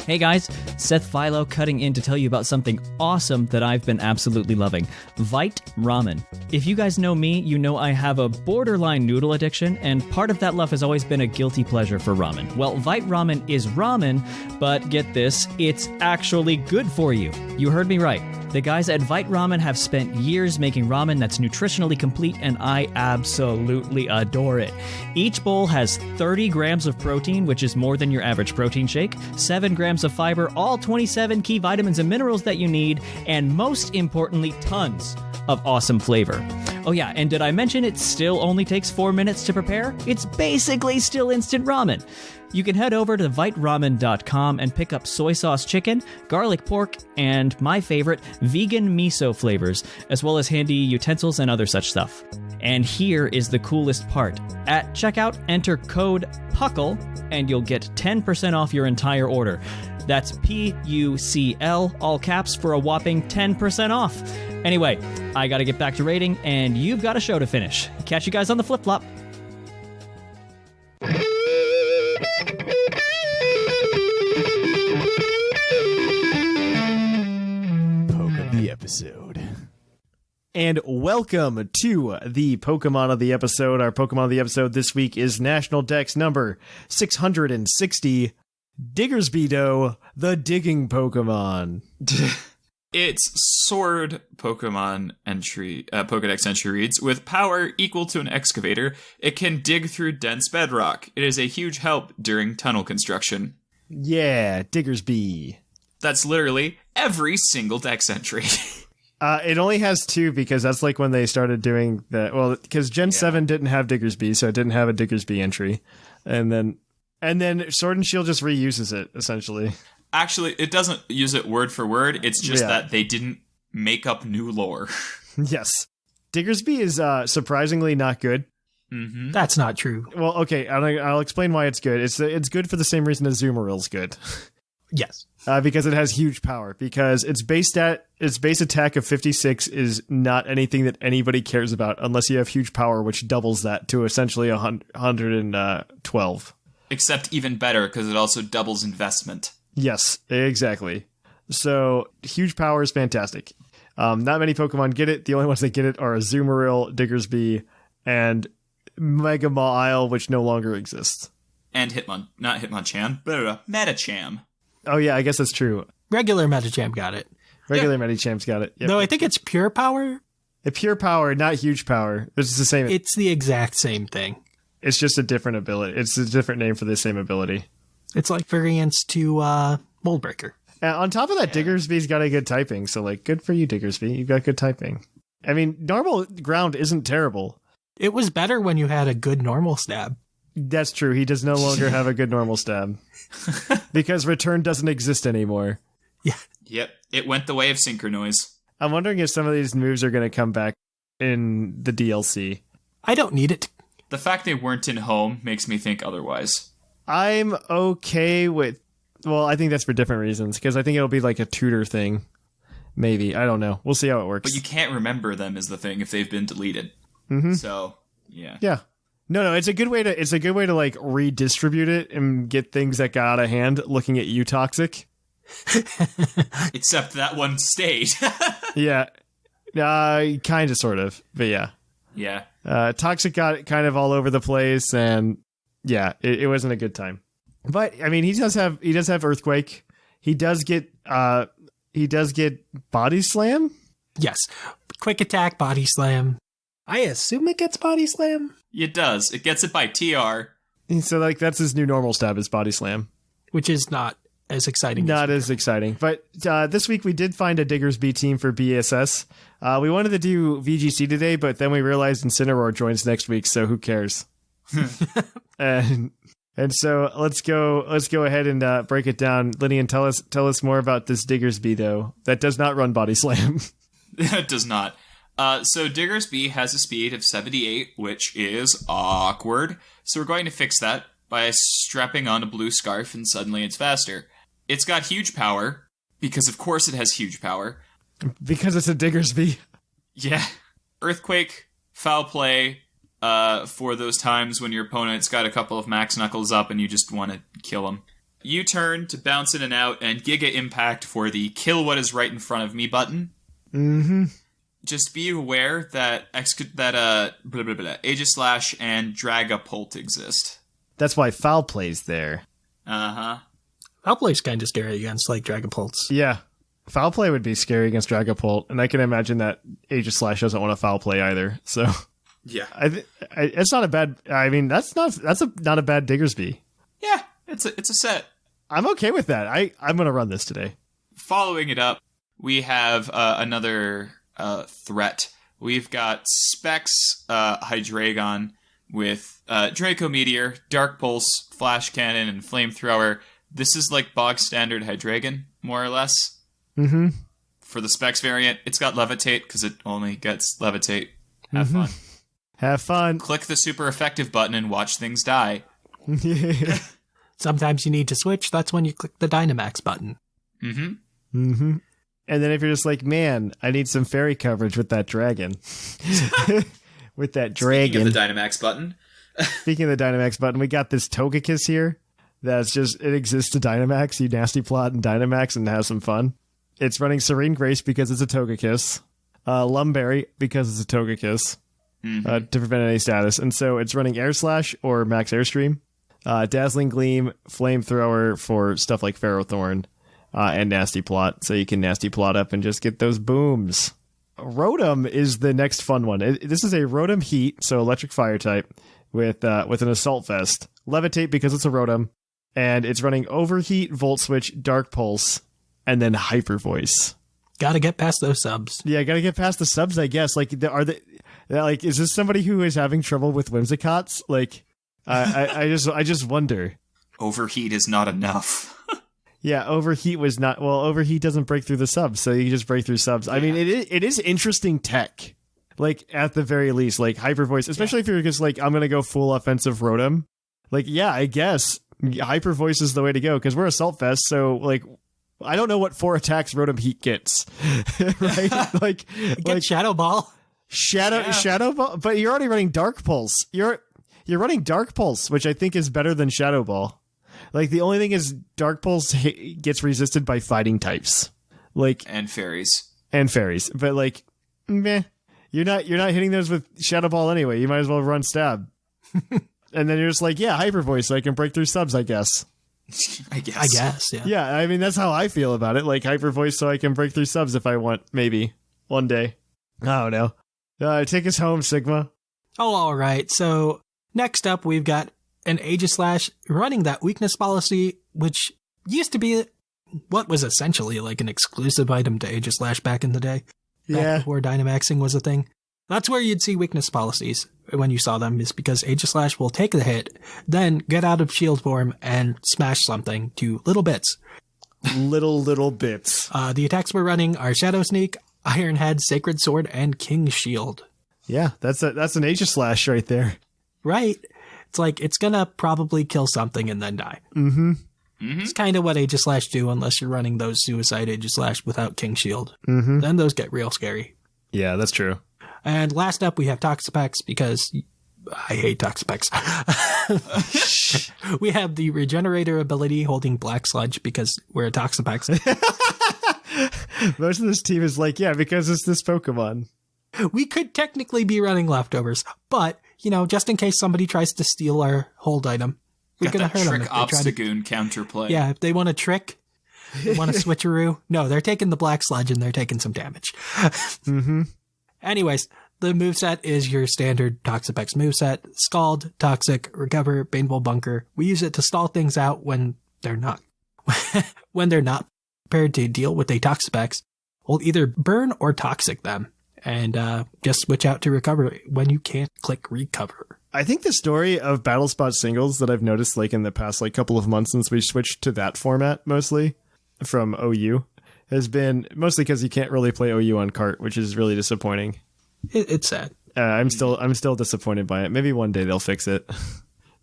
Hey guys, Seth Philo cutting in to tell you about something awesome that I've been absolutely loving. Vite Ramen. If you guys know me, you know I have a borderline noodle addiction, and part of that love has always been a guilty pleasure for ramen. Well, Vite Ramen is ramen, but get this, it's actually good for you. You heard me right. The guys at Vite Ramen have spent years making ramen that's nutritionally complete, and I absolutely adore it. Each bowl has 30 grams of protein, which is more than your average protein shake, 7 grams of fiber, all 27 key vitamins and minerals that you need, and most importantly, tons of awesome flavor. Oh yeah, and did I mention it still only takes 4 minutes to prepare? It's basically still instant ramen. You can head over to viteramen.com and pick up soy sauce chicken, garlic pork, and my favorite, vegan miso flavors, as well as handy utensils and other such stuff. And here is the coolest part. At checkout, enter code PUCL, and you'll get 10% off your entire order. That's PUCL, all caps, for a whopping 10% off. Anyway, I gotta get back to rating, and you've got a show to finish. Catch you guys on the flip-flop. Poke of the episode. And welcome to the Pokemon of the episode. Our Pokemon of the episode this week is National Dex number 660, Diggersby-Do, the digging Pokemon. It's Sword Pokemon entry, Pokedex entry reads, with power equal to an excavator, it can dig through dense bedrock. It is a huge help during tunnel construction. Yeah, Diggersby. That's literally every single Dex entry. It only has 2 because that's like when they started doing that. Well, because Gen 7 didn't have Diggersby, so it didn't have a Diggersby entry. And then Sword and Shield just reuses it, essentially. Actually, it doesn't use it word for word. It's just that they didn't make up new lore. Yes. Diggersby is surprisingly not good. Mm-hmm. That's not true. Well, okay, I'll explain why it's good. It's good for the same reason as Zoomeril's good. Yes. Because it has huge power. Because its base attack of 56 is not anything that anybody cares about unless you have huge power, which doubles that to essentially 112. Except even better, because it also doubles investment. Yes, exactly. So, huge power is fantastic. Not many Pokemon get it. The only ones that get it are Azumarill, Diggersby, and Mega Mawile, which no longer exists. And not Hitmonchan, but Metacham. Oh yeah, I guess that's true. Regular Metacham got it. Regular Metacham's got it. Yep. No, I think it's pure power. Pure power, not huge power. It's the same. It's the exact same thing. It's just a different ability. It's a different name for the same ability. It's like variants to Moldbreaker. On top of that, Diggersby's got a good typing, so like, good for you, Diggersby. You've got good typing. I mean, normal ground isn't terrible. It was better when you had a good normal stab. That's true. He does no longer have a good normal stab. Because return doesn't exist anymore. Yeah. Yep. It went the way of Synchronoise. I'm wondering if some of these moves are going to come back in the DLC. I don't need it. The fact they weren't in Home makes me think otherwise. I'm okay with... Well, I think that's for different reasons, because I think it'll be like a tutor thing. Maybe. I don't know. We'll see how it works. But you can't remember them is the thing if they've been deleted. Mm-hmm. So, yeah. Yeah. No, it's a good way to like redistribute it and get things that got out of hand. Looking at you, Toxic. Except that one stayed. Yeah. Kind of, sort of, but yeah. Yeah. Toxic got kind of all over the place, and yeah, it wasn't a good time. But I mean, he does have Earthquake. He does get Body Slam. Yes. Quick Attack, Body Slam. I assume it gets Body Slam. It does. It gets it by TR. So like that's his new normal stab is Body Slam, which is not as exciting. Not as exciting. But this week we did find a Diggersby team for BSS. We wanted to do VGC today, but then we realized Incineroar joins next week, so who cares? and so let's go ahead and break it down. Lynian, tell us more about this Diggersby though. That does not run Body Slam. It does not. So Diggersby has a speed of 78, which is awkward. So we're going to fix that by strapping on a blue scarf, and suddenly it's faster. It's got huge power, because of course it has huge power. Because it's a Diggersby. Yeah. Earthquake, Foul Play, for those times when your opponent's got a couple of max knuckles up and you just want to kill him. U-turn to bounce in and out, and Giga Impact for the kill what is right in front of me button. Mm-hmm. Just be aware that Aegislash and Dragapult exist. That's why Foul Play's there. Uh-huh. Foul Play's kind of scary against, like, Dragapults. Yeah. Foul Play would be scary against Dragapult, and I can imagine that Aegislash doesn't want to Foul Play either, so... Yeah. It's not a bad... I mean, that's not a bad Diggersby. Yeah, it's a set. I'm okay with that. I'm going to run this today. Following it up, we have another threat. We've got Specs Hydreigon with Draco Meteor, Dark Pulse, Flash Cannon, and Flamethrower. This is like bog standard Hydreigon, more or less. Mm-hmm. For the Specs variant, it's got Levitate, because it only gets Levitate. Have fun. Have fun. Click the super effective button and watch things die. Sometimes you need to switch. That's when you click the Dynamax button. Mm-hmm. Mm-hmm. And then if you're just like, man, I need some fairy coverage with that dragon. With that dragon. Speaking of the Dynamax button. Speaking of the Dynamax button, we got this Togekiss here. That's just, it exists to Dynamax. You nasty plot and Dynamax and have some fun. It's running Serene Grace because it's a Togekiss. Lumberry because it's a Togekiss. To prevent any status. And so it's running Air Slash or Max Airstream. Dazzling Gleam, Flamethrower for stuff like Ferrothorn. And Nasty Plot, so you can Nasty Plot up and just get those booms. Rotom is the next fun one. This is a Rotom Heat, so electric fire type, with an Assault Vest. Levitate because it's a Rotom, and it's running Overheat, Volt Switch, Dark Pulse, and then Hyper Voice. Gotta get past those subs. Yeah, gotta get past the subs, I guess. Like, is this somebody who is having trouble with Whimsicots? Like, I just wonder. Overheat is not enough. Yeah, Overheat was not... Well, Overheat doesn't break through the subs, so you just break through subs. Yeah. I mean, it is interesting tech. Like, at the very least, like, Hyper Voice, especially if you're just like, I'm going to go full offensive Rotom. Like, yeah, I guess Hyper Voice is the way to go, because we're Assault Vest, so, like, I don't know what 4 attacks Rotom Heat gets. Right? Like, Shadow Ball. Shadow Ball? But you're already running Dark Pulse. You're running Dark Pulse, which I think is better than Shadow Ball. Like, the only thing is Dark Pulse gets resisted by fighting types. Like, and fairies. But, like, meh. You're not hitting those with Shadow Ball anyway. You might as well run Stab. And then you're just like, yeah, Hyper Voice, so I can break through subs, I guess. I guess, yeah. Yeah, I mean, that's how I feel about it. Like, Hyper Voice so I can break through subs if I want, maybe. One day. I don't know. Take us home, Sigma. Oh, all right. So, next up, we've got an Aegislash running that weakness policy, which used to be what was essentially like an exclusive item to Aegislash back in the day. Back before Dynamaxing was a thing. That's where you'd see weakness policies when you saw them, is because Aegislash will take the hit, then get out of shield form and smash something to little bits. Little bits. The attacks we're running are Shadow Sneak, Iron Head, Sacred Sword, and King's Shield. Yeah, that's an Aegislash right there. Right. It's like, it's gonna probably kill something and then die. Mm-hmm. It's kind of what Aegislash do, unless you're running those Suicide Aegislash without King Shield. Mm-hmm. Then those get real scary. Yeah, that's true. And last up, we have Toxapex, because I hate Toxapex. We have the Regenerator ability holding Black Sludge, because we're a Toxapex. Most of this team is like, yeah, because it's this Pokemon. We could technically be running leftovers, but, you know, just in case somebody tries to steal our hold item, we're going to hurt them. Trick Obstagoon counterplay. Yeah, if they want to trick, they want to switcheroo. No, they're taking the Black Sludge and they're taking some damage. Mm-hmm. Anyways, the moveset is your standard Toxapex moveset. Scald, Toxic, Recover, Baneful Bunker. We use it to stall things out when they're not prepared to deal with a Toxapex. We'll either burn or Toxic them. And just switch out to Recover when you can't click Recover. I think the story of Battle Spot singles that I've noticed like in the past like couple of months since we switched to that format mostly from OU has been mostly because you can't really play OU on cart, which is really disappointing. It's sad. I'm still disappointed by it. Maybe one day they'll fix it.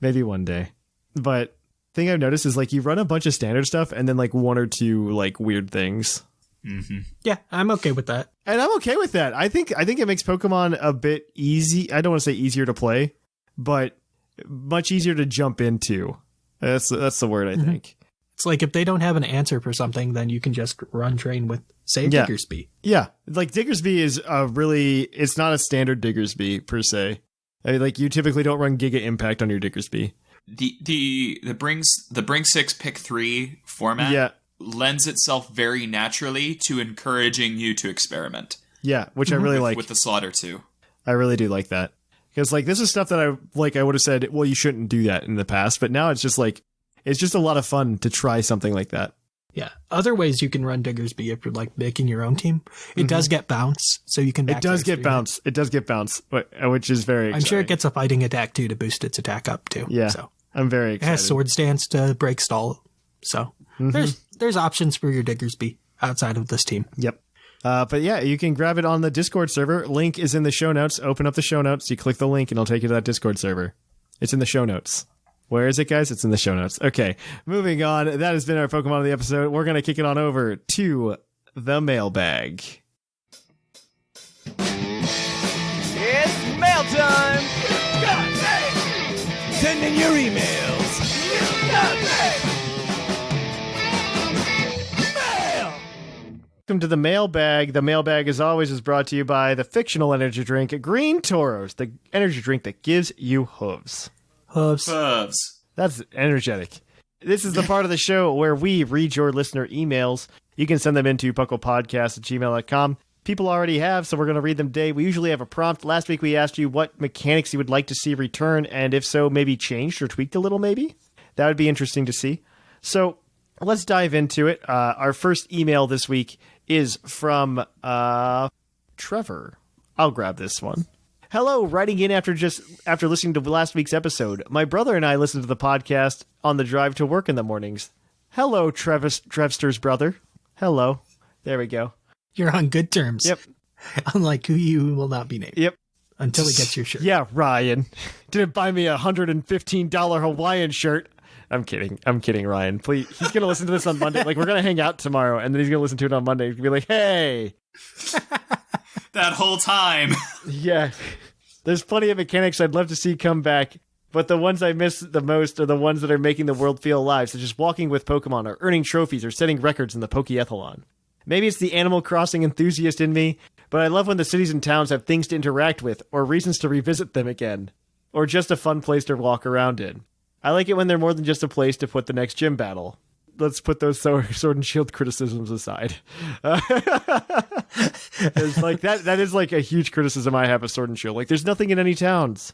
Maybe one day. But thing I've noticed is like you run a bunch of standard stuff and then like one or two like weird things. Mm-hmm. Yeah, I'm okay with that. And I'm okay with that. I think it makes Pokemon a bit easy. I don't want to say easier to play, but much easier to jump into. That's the word, I think. It's like if they don't have an answer for something, then you can just run train with, say, Diggersby. Yeah, like Diggersby is it's not a standard Diggersby per se. I mean, like you typically don't run Giga Impact on your Diggersby. The Bring 6 Pick 3 format lends itself very naturally to encouraging you to experiment. Yeah, which I really like. With the Slaughter too. I really do like that. Because like this is stuff that I would have said, well, you shouldn't do that in the past, but now it's just like it's just a lot of fun to try something like that. Yeah. Other ways you can run Diggersby if you're like making your own team. It does get bounce, so you can It does get bounce, which is very exciting. I'm sure it gets a fighting attack too to boost its attack up too. Yeah. So I'm very excited. It has Sword Stance to break stall. So there's options for your Diggersby outside of this team. Yep. But yeah, you can grab it on the Discord server. Link is in the show notes. Open up the show notes. You click the link and it'll take you to that Discord server. It's in the show notes. Where is it, guys? It's in the show notes. Okay, moving on. That has been our Pokemon of the episode. We're going to kick it on over to the mailbag. It's mail time! Send in your emails! Mail! Welcome to the mailbag. The mailbag, as always, is brought to you by the fictional energy drink Green Toros, the energy drink that gives you hooves. Hooves. That's energetic. This is the part of the show where we read your listener emails. You can send them into puclpodcast@gmail.com. People already have, so we're going to read them today. We usually have a prompt. Last week we asked you what mechanics you would like to see return, and if so, maybe changed or tweaked a little, maybe? That would be interesting to see. So let's dive into it. Our first email this week is from Trevor. I'll grab this one. Hello, writing in after listening to last week's episode. My brother and I listen to the podcast on the drive to work in the mornings. Hello, Trevster's brother. Hello. There we go. You're on good terms. Yep. Unlike who you will not be named. Yep. Until he gets your shirt. Yeah, Ryan. Didn't buy me a $115 Hawaiian shirt. I'm kidding, Ryan. Please, he's going to listen to this on Monday. Like, we're going to hang out tomorrow, and then he's going to listen to it on Monday. He's going to be like, hey. That whole time. Yeah. There's plenty of mechanics I'd love to see come back, but the ones I miss the most are the ones that are making the world feel alive, such as walking with Pokemon, or earning trophies, or setting records in the Pokéathlon. Maybe it's the Animal Crossing enthusiast in me, but I love when the cities and towns have things to interact with, or reasons to revisit them again, or just a fun place to walk around in. I like it when they're more than just a place to put the next gym battle. Let's put those Sword and Shield criticisms aside. It's like that is like a huge criticism I have of Sword and Shield. Like, there's nothing in any towns.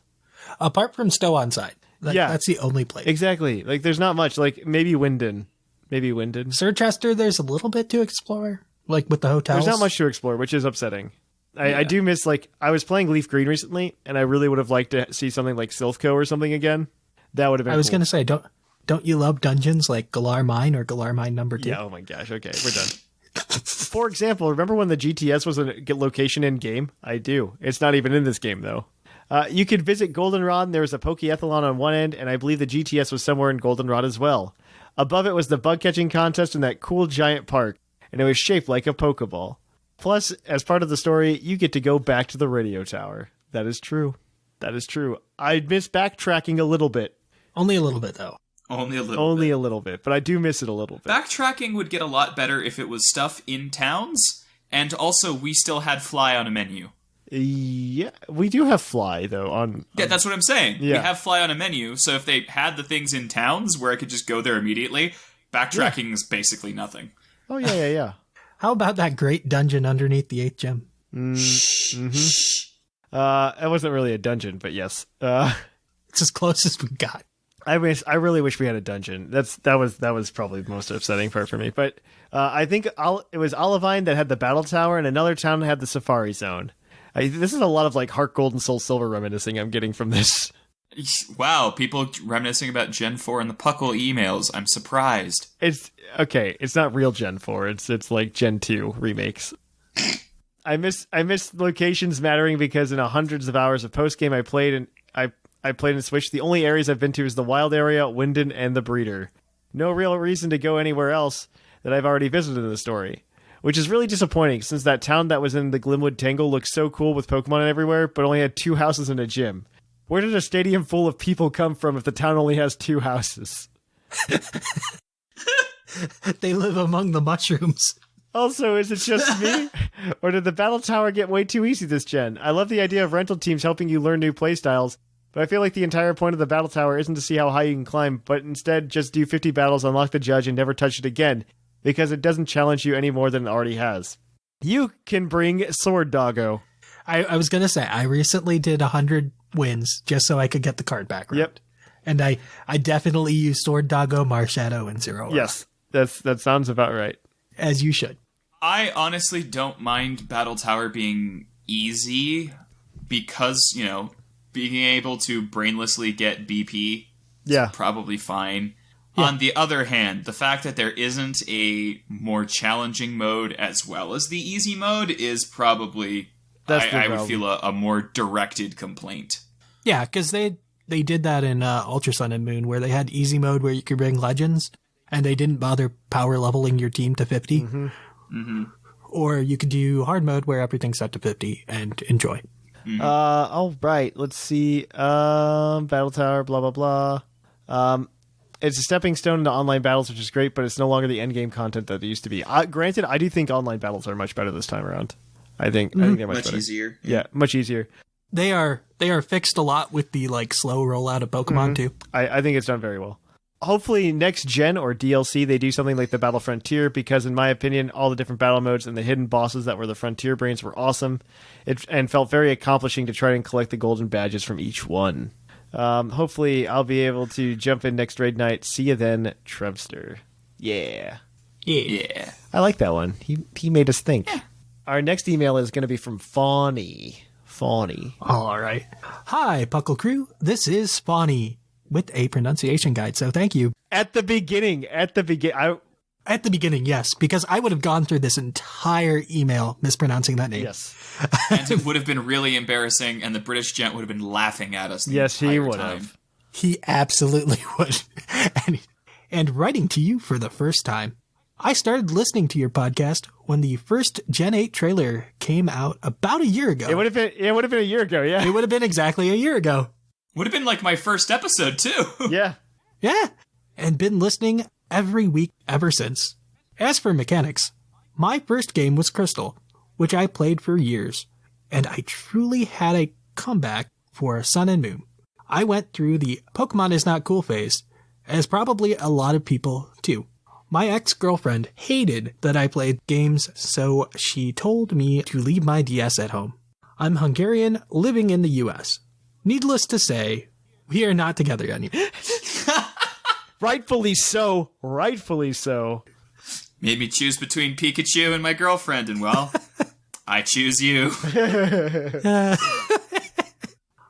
Apart from Stow on Side. That's the only place. Exactly. Like, there's not much. Like, maybe Wyndon. Sirchester, there's a little bit to explore, like with the hotels. There's not much to explore, which is upsetting. I do miss, like, I was playing Leaf Green recently, and I really would have liked to see something like Silphco or something again. That would have been I was cool. going to say, don't you love dungeons like Galar Mine or Galar Mine number 2? Yeah, oh my gosh, okay, we're done. For example, remember when the GTS was a location in game? I do. It's not even in this game, though. You could visit Goldenrod, and there was a Pokéathlon on one end, and I believe the GTS was somewhere in Goldenrod as well. Above it was the bug-catching contest in that cool giant park, and it was shaped like a Pokeball. Plus, as part of the story, you get to go back to the radio tower. That is true. I miss backtracking a little bit. Only a little bit, though. Only a little bit, but I do miss it a little bit. Backtracking would get a lot better if it was stuff in towns, and also we still had fly on a menu. Yeah, we do have fly, though. Yeah, that's what I'm saying. Yeah. We have fly on a menu, so if they had the things in towns where I could just go there immediately, backtracking is basically nothing. Oh, yeah. How about that great dungeon underneath the 8th gym? It wasn't really a dungeon, but yes. It's as close as we got. I really wish we had a dungeon. That was probably the most upsetting part for me. But I think it was Olivine that had the battle tower, and another town had the safari zone. This is a lot of like Heart Gold and Soul Silver reminiscing I'm getting from this. Wow, people reminiscing about Gen 4 in the PUCL emails. I'm surprised. It's okay. It's not real Gen 4. It's like Gen 2 remakes. I miss locations mattering because in hundreds of hours of post game I played in Switch. The only areas I've been to is the Wild area, Wyndon, and the Breeder. No real reason to go anywhere else that I've already visited in the story. Which is really disappointing, since that town that was in the Glimwood Tangle looks so cool with Pokemon everywhere, but only had 2 houses and a gym. Where did a stadium full of people come from if the town only has 2 houses? They live among the mushrooms. Also, is it just me? Or did the battle tower get way too easy this gen? I love the idea of rental teams helping you learn new playstyles, but I feel like the entire point of the battle tower isn't to see how high you can climb, but instead just do 50 battles, unlock the judge, and never touch it again. Because it doesn't challenge you any more than it already has. You can bring Sword Doggo. I was going to say, I recently did 100 wins just so I could get the card background. Yep. And I definitely used Sword Doggo, Marshadow, and Zero. Yes, that sounds about right. As you should. I honestly don't mind Battle Tower being easy because, being able to brainlessly get BP is probably fine. Yeah. On the other hand, the fact that there isn't a more challenging mode as well as the easy mode is probably, I would feel, a more directed complaint. Yeah, because they did that in Ultra Sun and Moon, where they had easy mode where you could bring legends, and they didn't bother power leveling your team to 50. Mm-hmm. Mm-hmm. Or you could do hard mode where everything's set to 50 and enjoy. All right. Let's see. Battle Tower, blah, blah, blah. It's a stepping stone into online battles, which is great, but it's no longer the end game content that it used to be. Granted, I do think online battles are much better this time around. I think they're much better. Easier. Yeah, much easier. They are fixed a lot with the like slow rollout of Pokemon too. I think it's done very well. Hopefully next gen or DLC they do something like the Battle Frontier, because in my opinion all the different battle modes and the hidden bosses that were the Frontier brains were awesome. And felt very accomplishing to try and collect the golden badges from each one. Hopefully I'll be able to jump in next raid night. See you then, Trevster. Yeah. Yeah. I like that one. He made us think. Yeah. Our next email is going to be from Fawny. All right. Hi, Puckle Crew. This is Fawny with a pronunciation guide, so thank you. At the beginning, yes, because I would have gone through this entire email mispronouncing that name. Yes. And it would have been really embarrassing, and the British gent would have been laughing at us. Yes, he would time. have. He absolutely would. And writing to you for the first time. I started listening to your podcast when the first Gen 8 trailer came out about a year ago. It would have been a year ago, yeah. It would have been exactly a year ago. Would have been like my first episode, too. Yeah. Yeah. And been listening every week ever since. As for mechanics, my first game was Crystal, which I played for years, and I truly had a comeback for Sun and Moon. I went through the Pokemon is not cool phase, as probably a lot of people too. My ex-girlfriend hated that I played games, so she told me to leave my DS at home. I'm Hungarian, living in the US. Needless to say, we are not together anymore. Rightfully so. Made me choose between Pikachu and my girlfriend, and well, I choose you.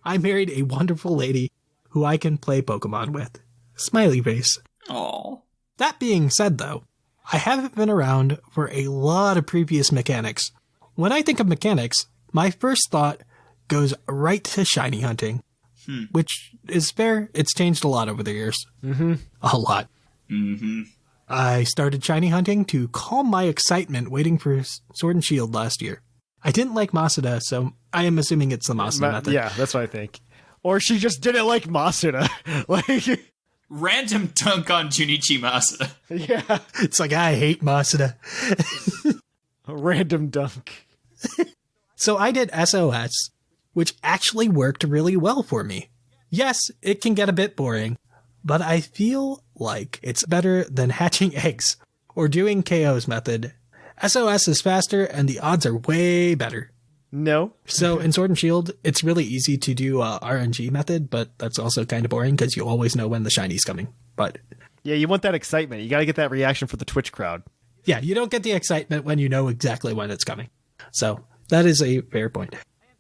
I married a wonderful lady who I can play Pokemon with. Smiley face. Aw. That being said, though, I haven't been around for a lot of previous mechanics. When I think of mechanics, my first thought goes right to shiny hunting, which is fair. It's changed a lot over the years. Mm-hmm. A lot. Mm-hmm. I started shiny hunting to calm my excitement waiting for Sword and Shield last year. I didn't like Masuda, so I am assuming it's the Masuda method. Yeah, that's what I think. Or she just didn't like Masuda. Random dunk on Junichi Masuda. Yeah. It's like, I hate Masuda. Random dunk. So I did SOS, which actually worked really well for me. Yes, it can get a bit boring, but I feel like it's better than hatching eggs or doing KO's method. SOS is faster and the odds are way better. No. So in Sword and Shield, it's really easy to do RNG method, but that's also kind of boring because you always know when the shiny's coming. But yeah, you want that excitement. You got to get that reaction for the Twitch crowd. Yeah, you don't get the excitement when you know exactly when it's coming. So that is a fair point.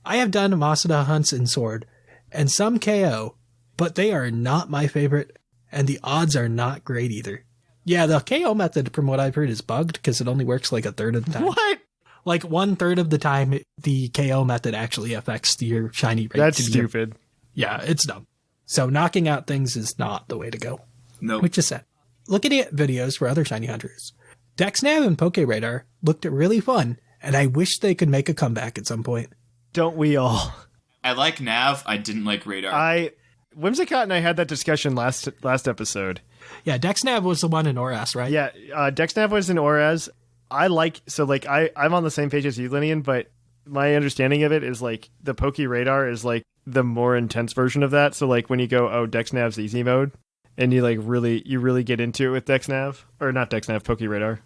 I have done Masuda hunts in Sword and some KO, but they are not my favorite, and the odds are not great either. Yeah, the KO method, from what I've heard, is bugged because it only works like a third of the time. What? Like 1/3 of the time, the KO method actually affects your shiny rate. That's stupid. Yeah, it's dumb. So knocking out things is not the way to go. No. Which is sad. Looking at videos for other shiny hunters, Dexnav and PokeRadar looked really fun, and I wish they could make a comeback at some point. Don't we all? I like Nav. I didn't like Radar. Whimsicott and I had that discussion last episode. Yeah, Dexnav was the one in Oras, right? Yeah, Dexnav was in Oras. I'm on the same page as you, Lynian, but my understanding of it is like the PokeRadar is like the more intense version of that. So like when you go, Dexnav's easy mode, and you really get into it with Dexnav, or not Dexnav, PokeRadar.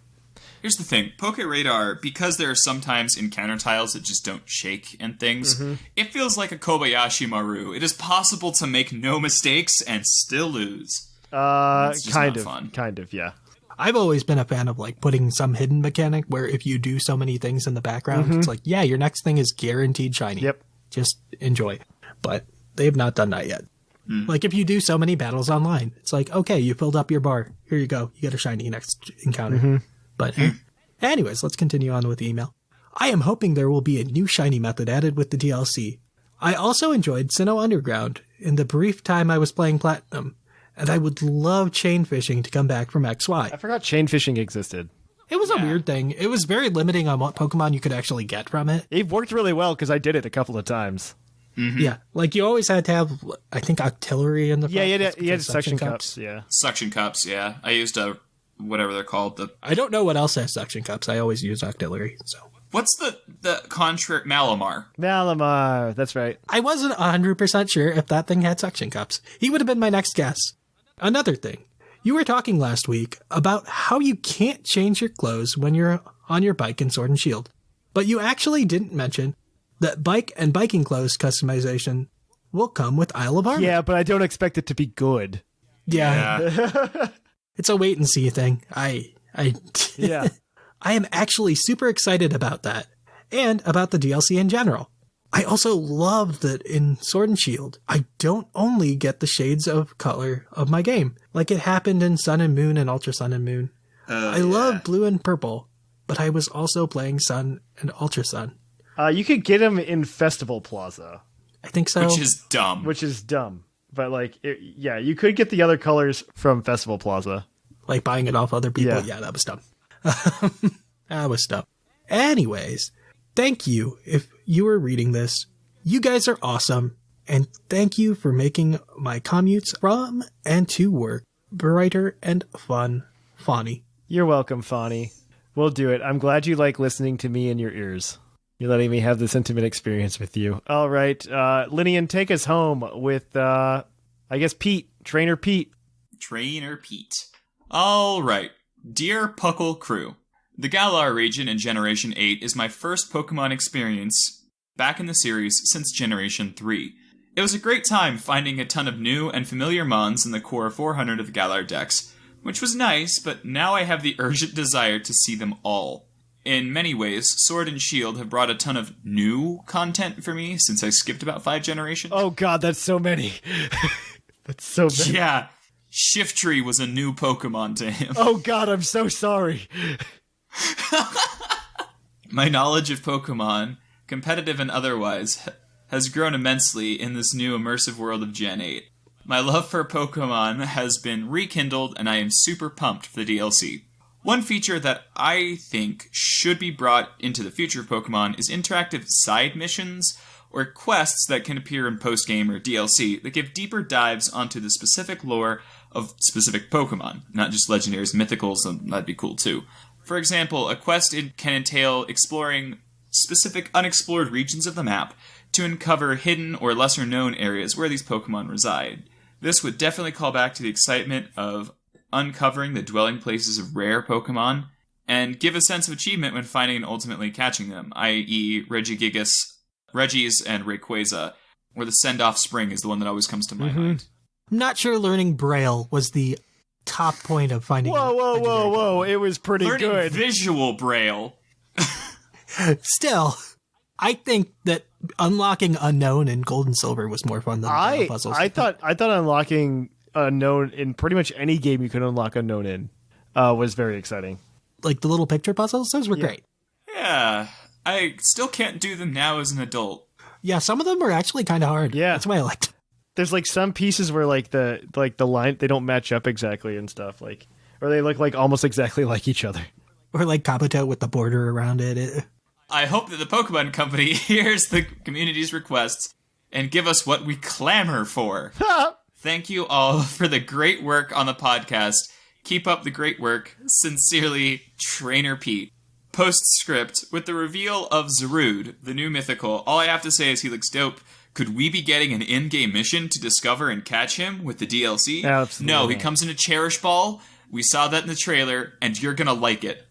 Here's the thing, PokeRadar, because there are sometimes encounter tiles that just don't shake and things, it feels like a Kobayashi Maru. It is possible to make no mistakes and still lose. Kind of, yeah. I've always been a fan of like putting some hidden mechanic where if you do so many things in the background, it's like, yeah, your next thing is guaranteed shiny. Yep. Just enjoy. But they have not done that yet. Like if you do so many battles online, it's like, okay, you filled up your bar. Here you go. You get a shiny next encounter. But anyways, let's continue on with the email. I am hoping there will be a new shiny method added with the DLC. I also enjoyed Sinnoh Underground in the brief time I was playing Platinum, and I would love chain fishing to come back from XY. I forgot chain fishing existed. It was a weird thing. It was very limiting on what Pokemon you could actually get from it. It worked really well because I did it a couple of times. Mm-hmm. Yeah, like you always had to have, I think, artillery in the front. Yeah, you had suction cups. Yeah, Suction cups, yeah. I used whatever they're called. I don't know what else has suction cups. I always use artillery, so. What's the contrary? Malamar. Malamar, that's right. I wasn't 100% sure if that thing had suction cups. He would have been my next guess. Another thing. You were talking last week about how you can't change your clothes when you're on your bike in Sword and Shield. But you actually didn't mention that bike and biking clothes customization will come with Isle of Armor. Yeah, but I don't expect it to be good. Yeah. It's a wait and see thing. Yeah. I am actually super excited about that, and about the DLC in general. I also love that in Sword and Shield, I don't only get the shades of color of my game, like it happened in Sun and Moon and Ultra Sun and Moon. I love blue and purple, but I was also playing Sun and Ultra Sun. You could get them in Festival Plaza. I think so. Which is dumb. But you could get the other colors from Festival Plaza. Like buying it off other people. Yeah, that was dumb. That was dumb. Anyways, thank you if you were reading this. You guys are awesome. And thank you for making my commutes from and to work brighter and fun. Fawny. You're welcome, Fawny. We'll do it. I'm glad you like listening to me in your ears. You're letting me have this intimate experience with you. All right. Lynian, take us home with, I guess, Pete. Trainer Pete. Trainer Pete. All right. Dear PUCL crew, the Galar region in Generation 8 is my first Pokemon experience back in the series since Generation 3. It was a great time finding a ton of new and familiar mons in the core 400 of the Galar Dex, which was nice, but now I have the urgent desire to see them all. In many ways, Sword and Shield have brought a ton of new content for me since I skipped about 5 generations. Oh god, that's so many. That's so many. Yeah. Shiftry was a new Pokemon to him. Oh god, I'm so sorry. My knowledge of Pokemon, competitive and otherwise, has grown immensely in this new immersive world of Gen 8. My love for Pokemon has been rekindled, and I am super pumped for the DLC. One feature that I think should be brought into the future of Pokemon is interactive side missions, or quests that can appear in post-game or DLC that give deeper dives onto the specific lore of specific Pokemon, not just legendaries, mythicals, and that'd be cool too. For example, a quest can entail exploring specific unexplored regions of the map to uncover hidden or lesser-known areas where these Pokemon reside. This would definitely call back to the excitement of uncovering the dwelling places of rare Pokemon, and give a sense of achievement when finding and ultimately catching them, i.e. Regigigas, Regis, and Rayquaza, or the Send-Off Spring is the one that always comes to my mind. I'm not sure learning Braille was the top point of finding. Whoa! It was pretty Learning good. Visual Braille. Still, I think that unlocking Unknown and Gold and Silver was more fun than the puzzles. I thought unlocking Unknown in pretty much any game you could unlock Unknown in was very exciting. Like the little picture puzzles, those were great. Yeah, I still can't do them now as an adult. Yeah, some of them were actually kind of hard. Yeah, that's why I liked them. There's like some pieces where like the line they don't match up exactly and stuff, like, or they look like almost exactly like each other. Or like Kabuto with the border around it. I hope that the Pokemon Company hears the community's requests and give us what we clamor for. Thank you all for the great work on the podcast. Keep up the great work. Sincerely, Trainer Pete. Postscript, with the reveal of Zarude, the new mythical, all I have to say is he looks dope. Could we be getting an in-game mission to discover and catch him with the DLC? Absolutely. No, he comes in a Cherish Ball. We saw that in the trailer, and you're gonna like it.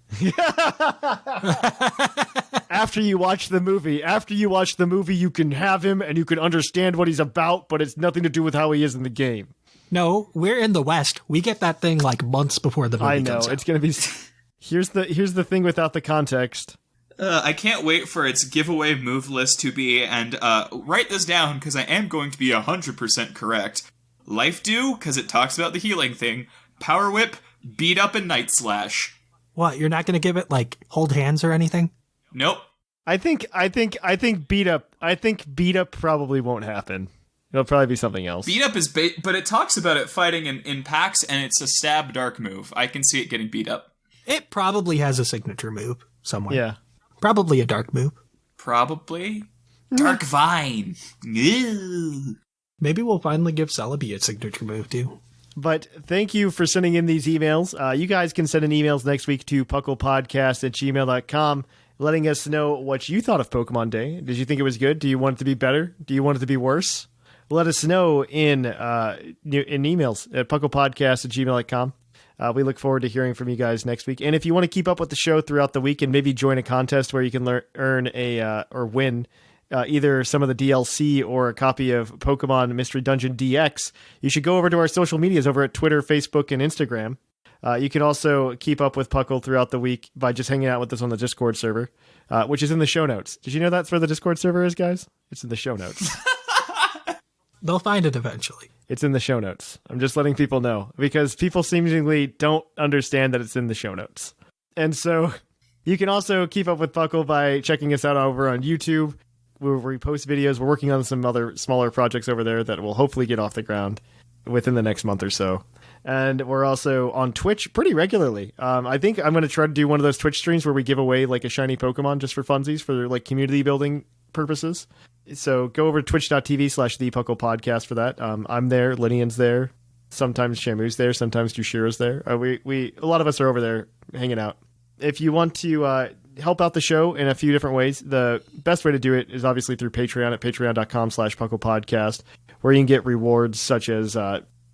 After you watch the movie, you can have him and you can understand what he's about, but it's nothing to do with how he is in the game. No, we're in the West. We get that thing like months before the movie comes out. It's gonna be. Here's the thing without the context. I can't wait for its giveaway move list to be, and write this down because I am going to be 100% correct. Life Dew, because it talks about the healing thing. Power Whip, Beat Up, and Night Slash. What, you're not going to give it like Hold Hands or anything? Nope. I think Beat Up probably won't happen. It'll probably be something else. Beat Up is but it talks about it fighting in packs, and it's a stab dark move. I can see it getting beat up. It probably has a signature move somewhere. Yeah. Probably a dark move. Probably. Dark Vine. Ew. Maybe we'll finally give Celebi a signature move, too. But thank you for sending in these emails. You guys can send in emails next week to puclpodcast@gmail.com, letting us know what you thought of Pokemon Day. Did you think it was good? Do you want it to be better? Do you want it to be worse? Let us know in emails at puclpodcast@gmail.com. We look forward to hearing from you guys next week. And if you want to keep up with the show throughout the week and maybe join a contest where you can earn or win either some of the DLC or a copy of Pokemon Mystery Dungeon DX, you should go over to our social medias over at Twitter, Facebook, and Instagram. You can also keep up with Puckle throughout the week by just hanging out with us on the Discord server, which is in the show notes. Did you know that's where the Discord server is, guys? It's in the show notes. They'll find it eventually. It's in the show notes. I'm just letting people know because people seemingly don't understand that it's in the show notes. And so you can also keep up with Puckle by checking us out over on YouTube, where we post videos. We're working on some other smaller projects over there that will hopefully get off the ground within the next month or so. And we're also on Twitch pretty regularly. I think I'm going to try to do one of those Twitch streams where we give away like a shiny Pokemon just for funsies for like community building purposes. So go over to twitch.tv/thepuclpodcast for that. I'm there. Lynian's there. Sometimes Shamu's there. Sometimes Jushiro's there. A lot of us are over there hanging out. If you want to help out the show in a few different ways, the best way to do it is obviously through Patreon at patreon.com/puclpodcast, where you can get rewards such as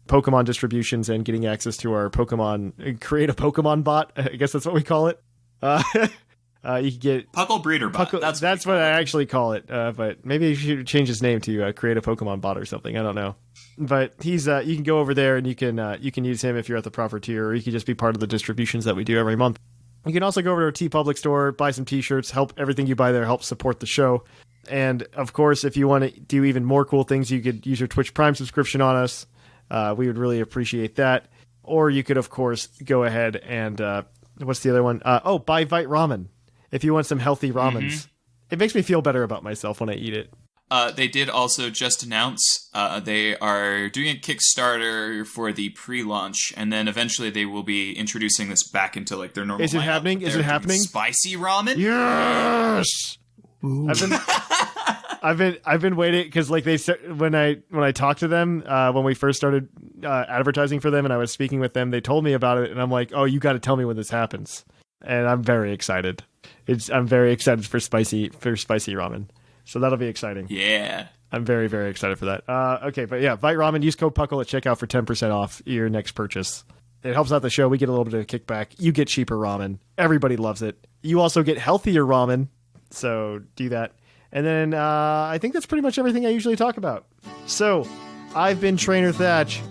Pokemon distributions and getting access to our Pokemon, create a Pokemon bot. I guess that's what we call it. You can get Puckle Breeder Bot. That's what I actually call it. But maybe you should change his name to create a Pokemon bot or something. I don't know. But he's you can go over there and you can use him if you're at the proper tier, or you can just be part of the distributions that we do every month. You can also go over to our TeePublic Store, buy some t-shirts, everything you buy there helps support the show. And of course, if you want to do even more cool things, you could use your Twitch Prime subscription on us. We would really appreciate that. Or you could, of course, go ahead and what's the other one? Buy Vite Ramen. If you want some healthy ramens. It makes me feel better about myself when I eat it. They did also just announce they are doing a Kickstarter for the pre-launch, and then eventually they will be introducing this back into like their normal. Is it happening? Is it happening? Spicy ramen? Yes. I've been waiting because like when I talked to them when we first started advertising for them and I was speaking with them, they told me about it, and I'm like, oh, you got to tell me when this happens, and I'm very excited. I'm very excited for spicy ramen. So that'll be exciting. Yeah. I'm very, very excited for that. Okay, but yeah, Vite Ramen, use code PUCKLE at checkout for 10% off your next purchase. It helps out the show. We get a little bit of a kickback. You get cheaper ramen. Everybody loves it. You also get healthier ramen, so do that. And then I think that's pretty much everything I usually talk about. So, I've been Trainer Thatch.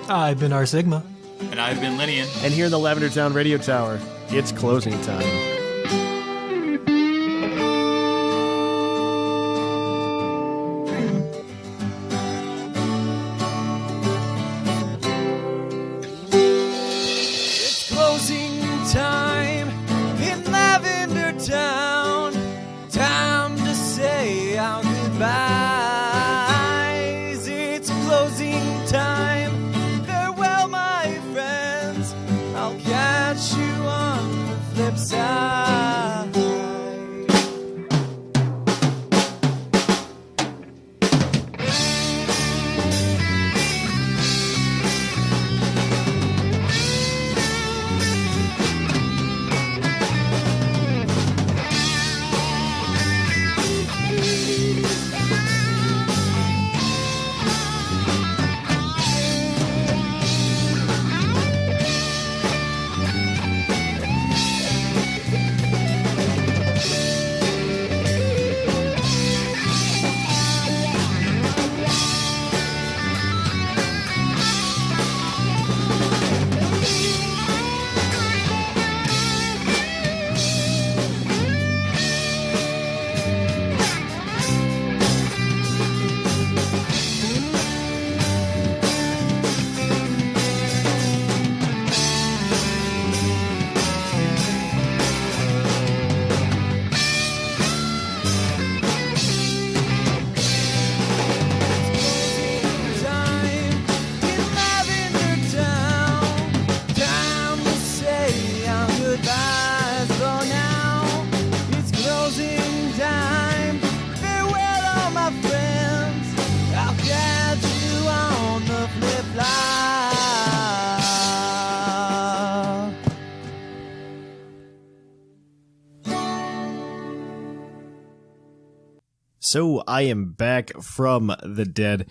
I've been R Sigma. And I've been Lynian. And here in the Lavender Town Radio Tower, it's closing time. Time in Lavender Town. Time to say our goodbyes. It's closing time. Farewell, my friends. I'll catch you on the flip side. So I am back from the dead.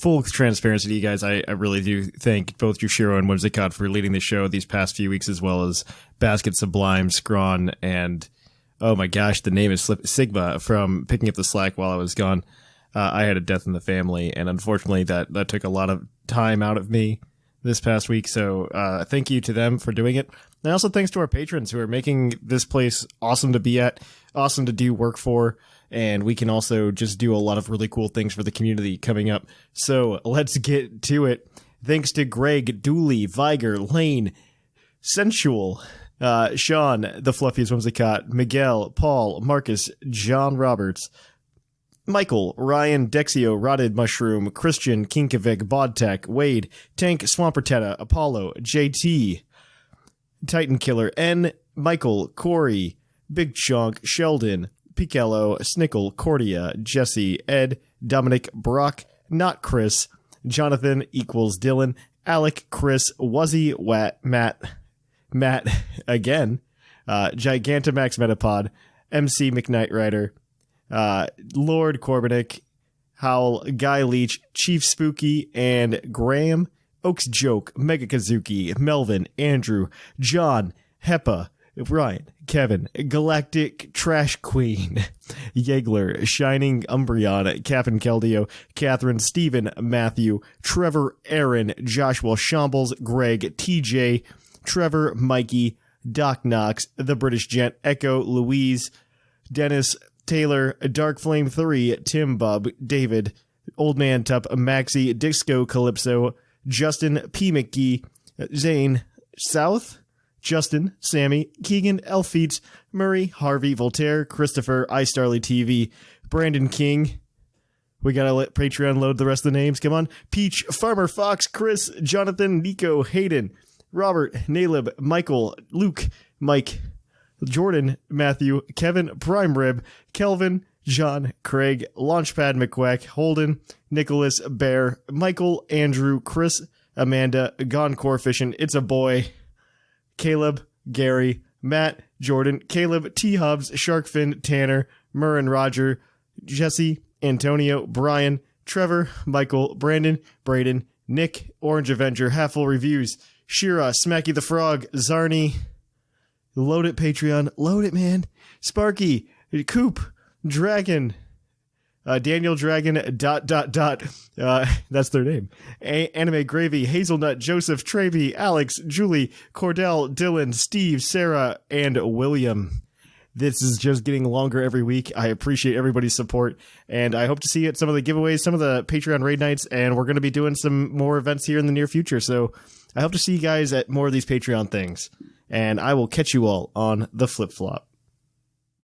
Full transparency to you guys, I really do thank both Yushiro and Whimsicott for leading the show these past few weeks, as well as Basket Sublime, Scrawn, and oh my gosh, the name is Sigma from picking up the slack while I was gone. I had a death in the family, and unfortunately that took a lot of time out of me this past week, so thank you to them for doing it. And also thanks to our patrons who are making this place awesome to be at, awesome to do work for, and we can also just do a lot of really cool things for the community coming up. So let's get to it. Thanks to Greg, Dooley, Viger, Lane, Sensual, Sean, the Fluffiest Whimsicott, Miguel, Paul, Marcus, John Roberts, Michael, Ryan, Dexio, Rotted Mushroom, Christian, Kinkovic, Bodtech, Wade, Tank, Swampertetta, Apollo, JT, Titan Killer, N, Michael, Corey, Big Chunk, Sheldon, Picello, Snickle, Cordia, Jesse, Ed, Dominic, Brock, Not Chris, Jonathan equals Dylan, Alec, Chris, Wuzzy, Matt again, Gigantamax Metapod, MC McKnight Rider, Lord Corbinick, Howl, Guy Leach, Chief Spooky, and Graham, Oaks Joke, Mega Kazuki, Melvin, Andrew, John, Hepa, Ryan, Kevin, Galactic Trash Queen, Yegler, Shining Umbreon, Captain Keldeo, Catherine, Stephen, Matthew, Trevor, Aaron, Joshua Shambles, Greg, TJ, Trevor, Mikey, Doc Knox, The British Gent, Echo, Louise, Dennis, Taylor, Dark Flame 3, Tim Bub, David, Old Man Tup, Maxi, Disco Calypso, Justin, P. McGee, Zane, South, Justin, Sammy, Keegan, Elfeets, Murray, Harvey, Voltaire, Christopher, iStarly TV, Brandon King. We gotta let Patreon load the rest of the names. Come on. Peach, Farmer Fox, Chris, Jonathan, Nico, Hayden, Robert, Nalib, Michael, Luke, Mike, Jordan, Matthew, Kevin, Prime Rib, Kelvin, John, Craig, Launchpad McQuack, Holden, Nicholas, Bear, Michael, Andrew, Chris, Amanda, Gone Coefficient, It's a Boy, Caleb, Gary, Matt, Jordan, Caleb, T-Hubs, Sharkfin, Tanner, Murrin, Roger, Jesse, Antonio, Brian, Trevor, Michael, Brandon, Braden, Nick, Orange Avenger, Half-Full Reviews, Shira, Smacky the Frog, Zarni, Load it, Patreon. Load it, man. Sparky, Coop, Dragon, Daniel Dragon, ... that's their name. Anime Gravy, Hazelnut, Joseph, Travy, Alex, Julie, Cordell, Dylan, Steve, Sarah, and William. This is just getting longer every week. I appreciate everybody's support, and I hope to see you at some of the giveaways, some of the Patreon raid nights, and we're going to be doing some more events here in the near future, so I hope to see you guys at more of these Patreon things. And I will catch you all on the flip-flop.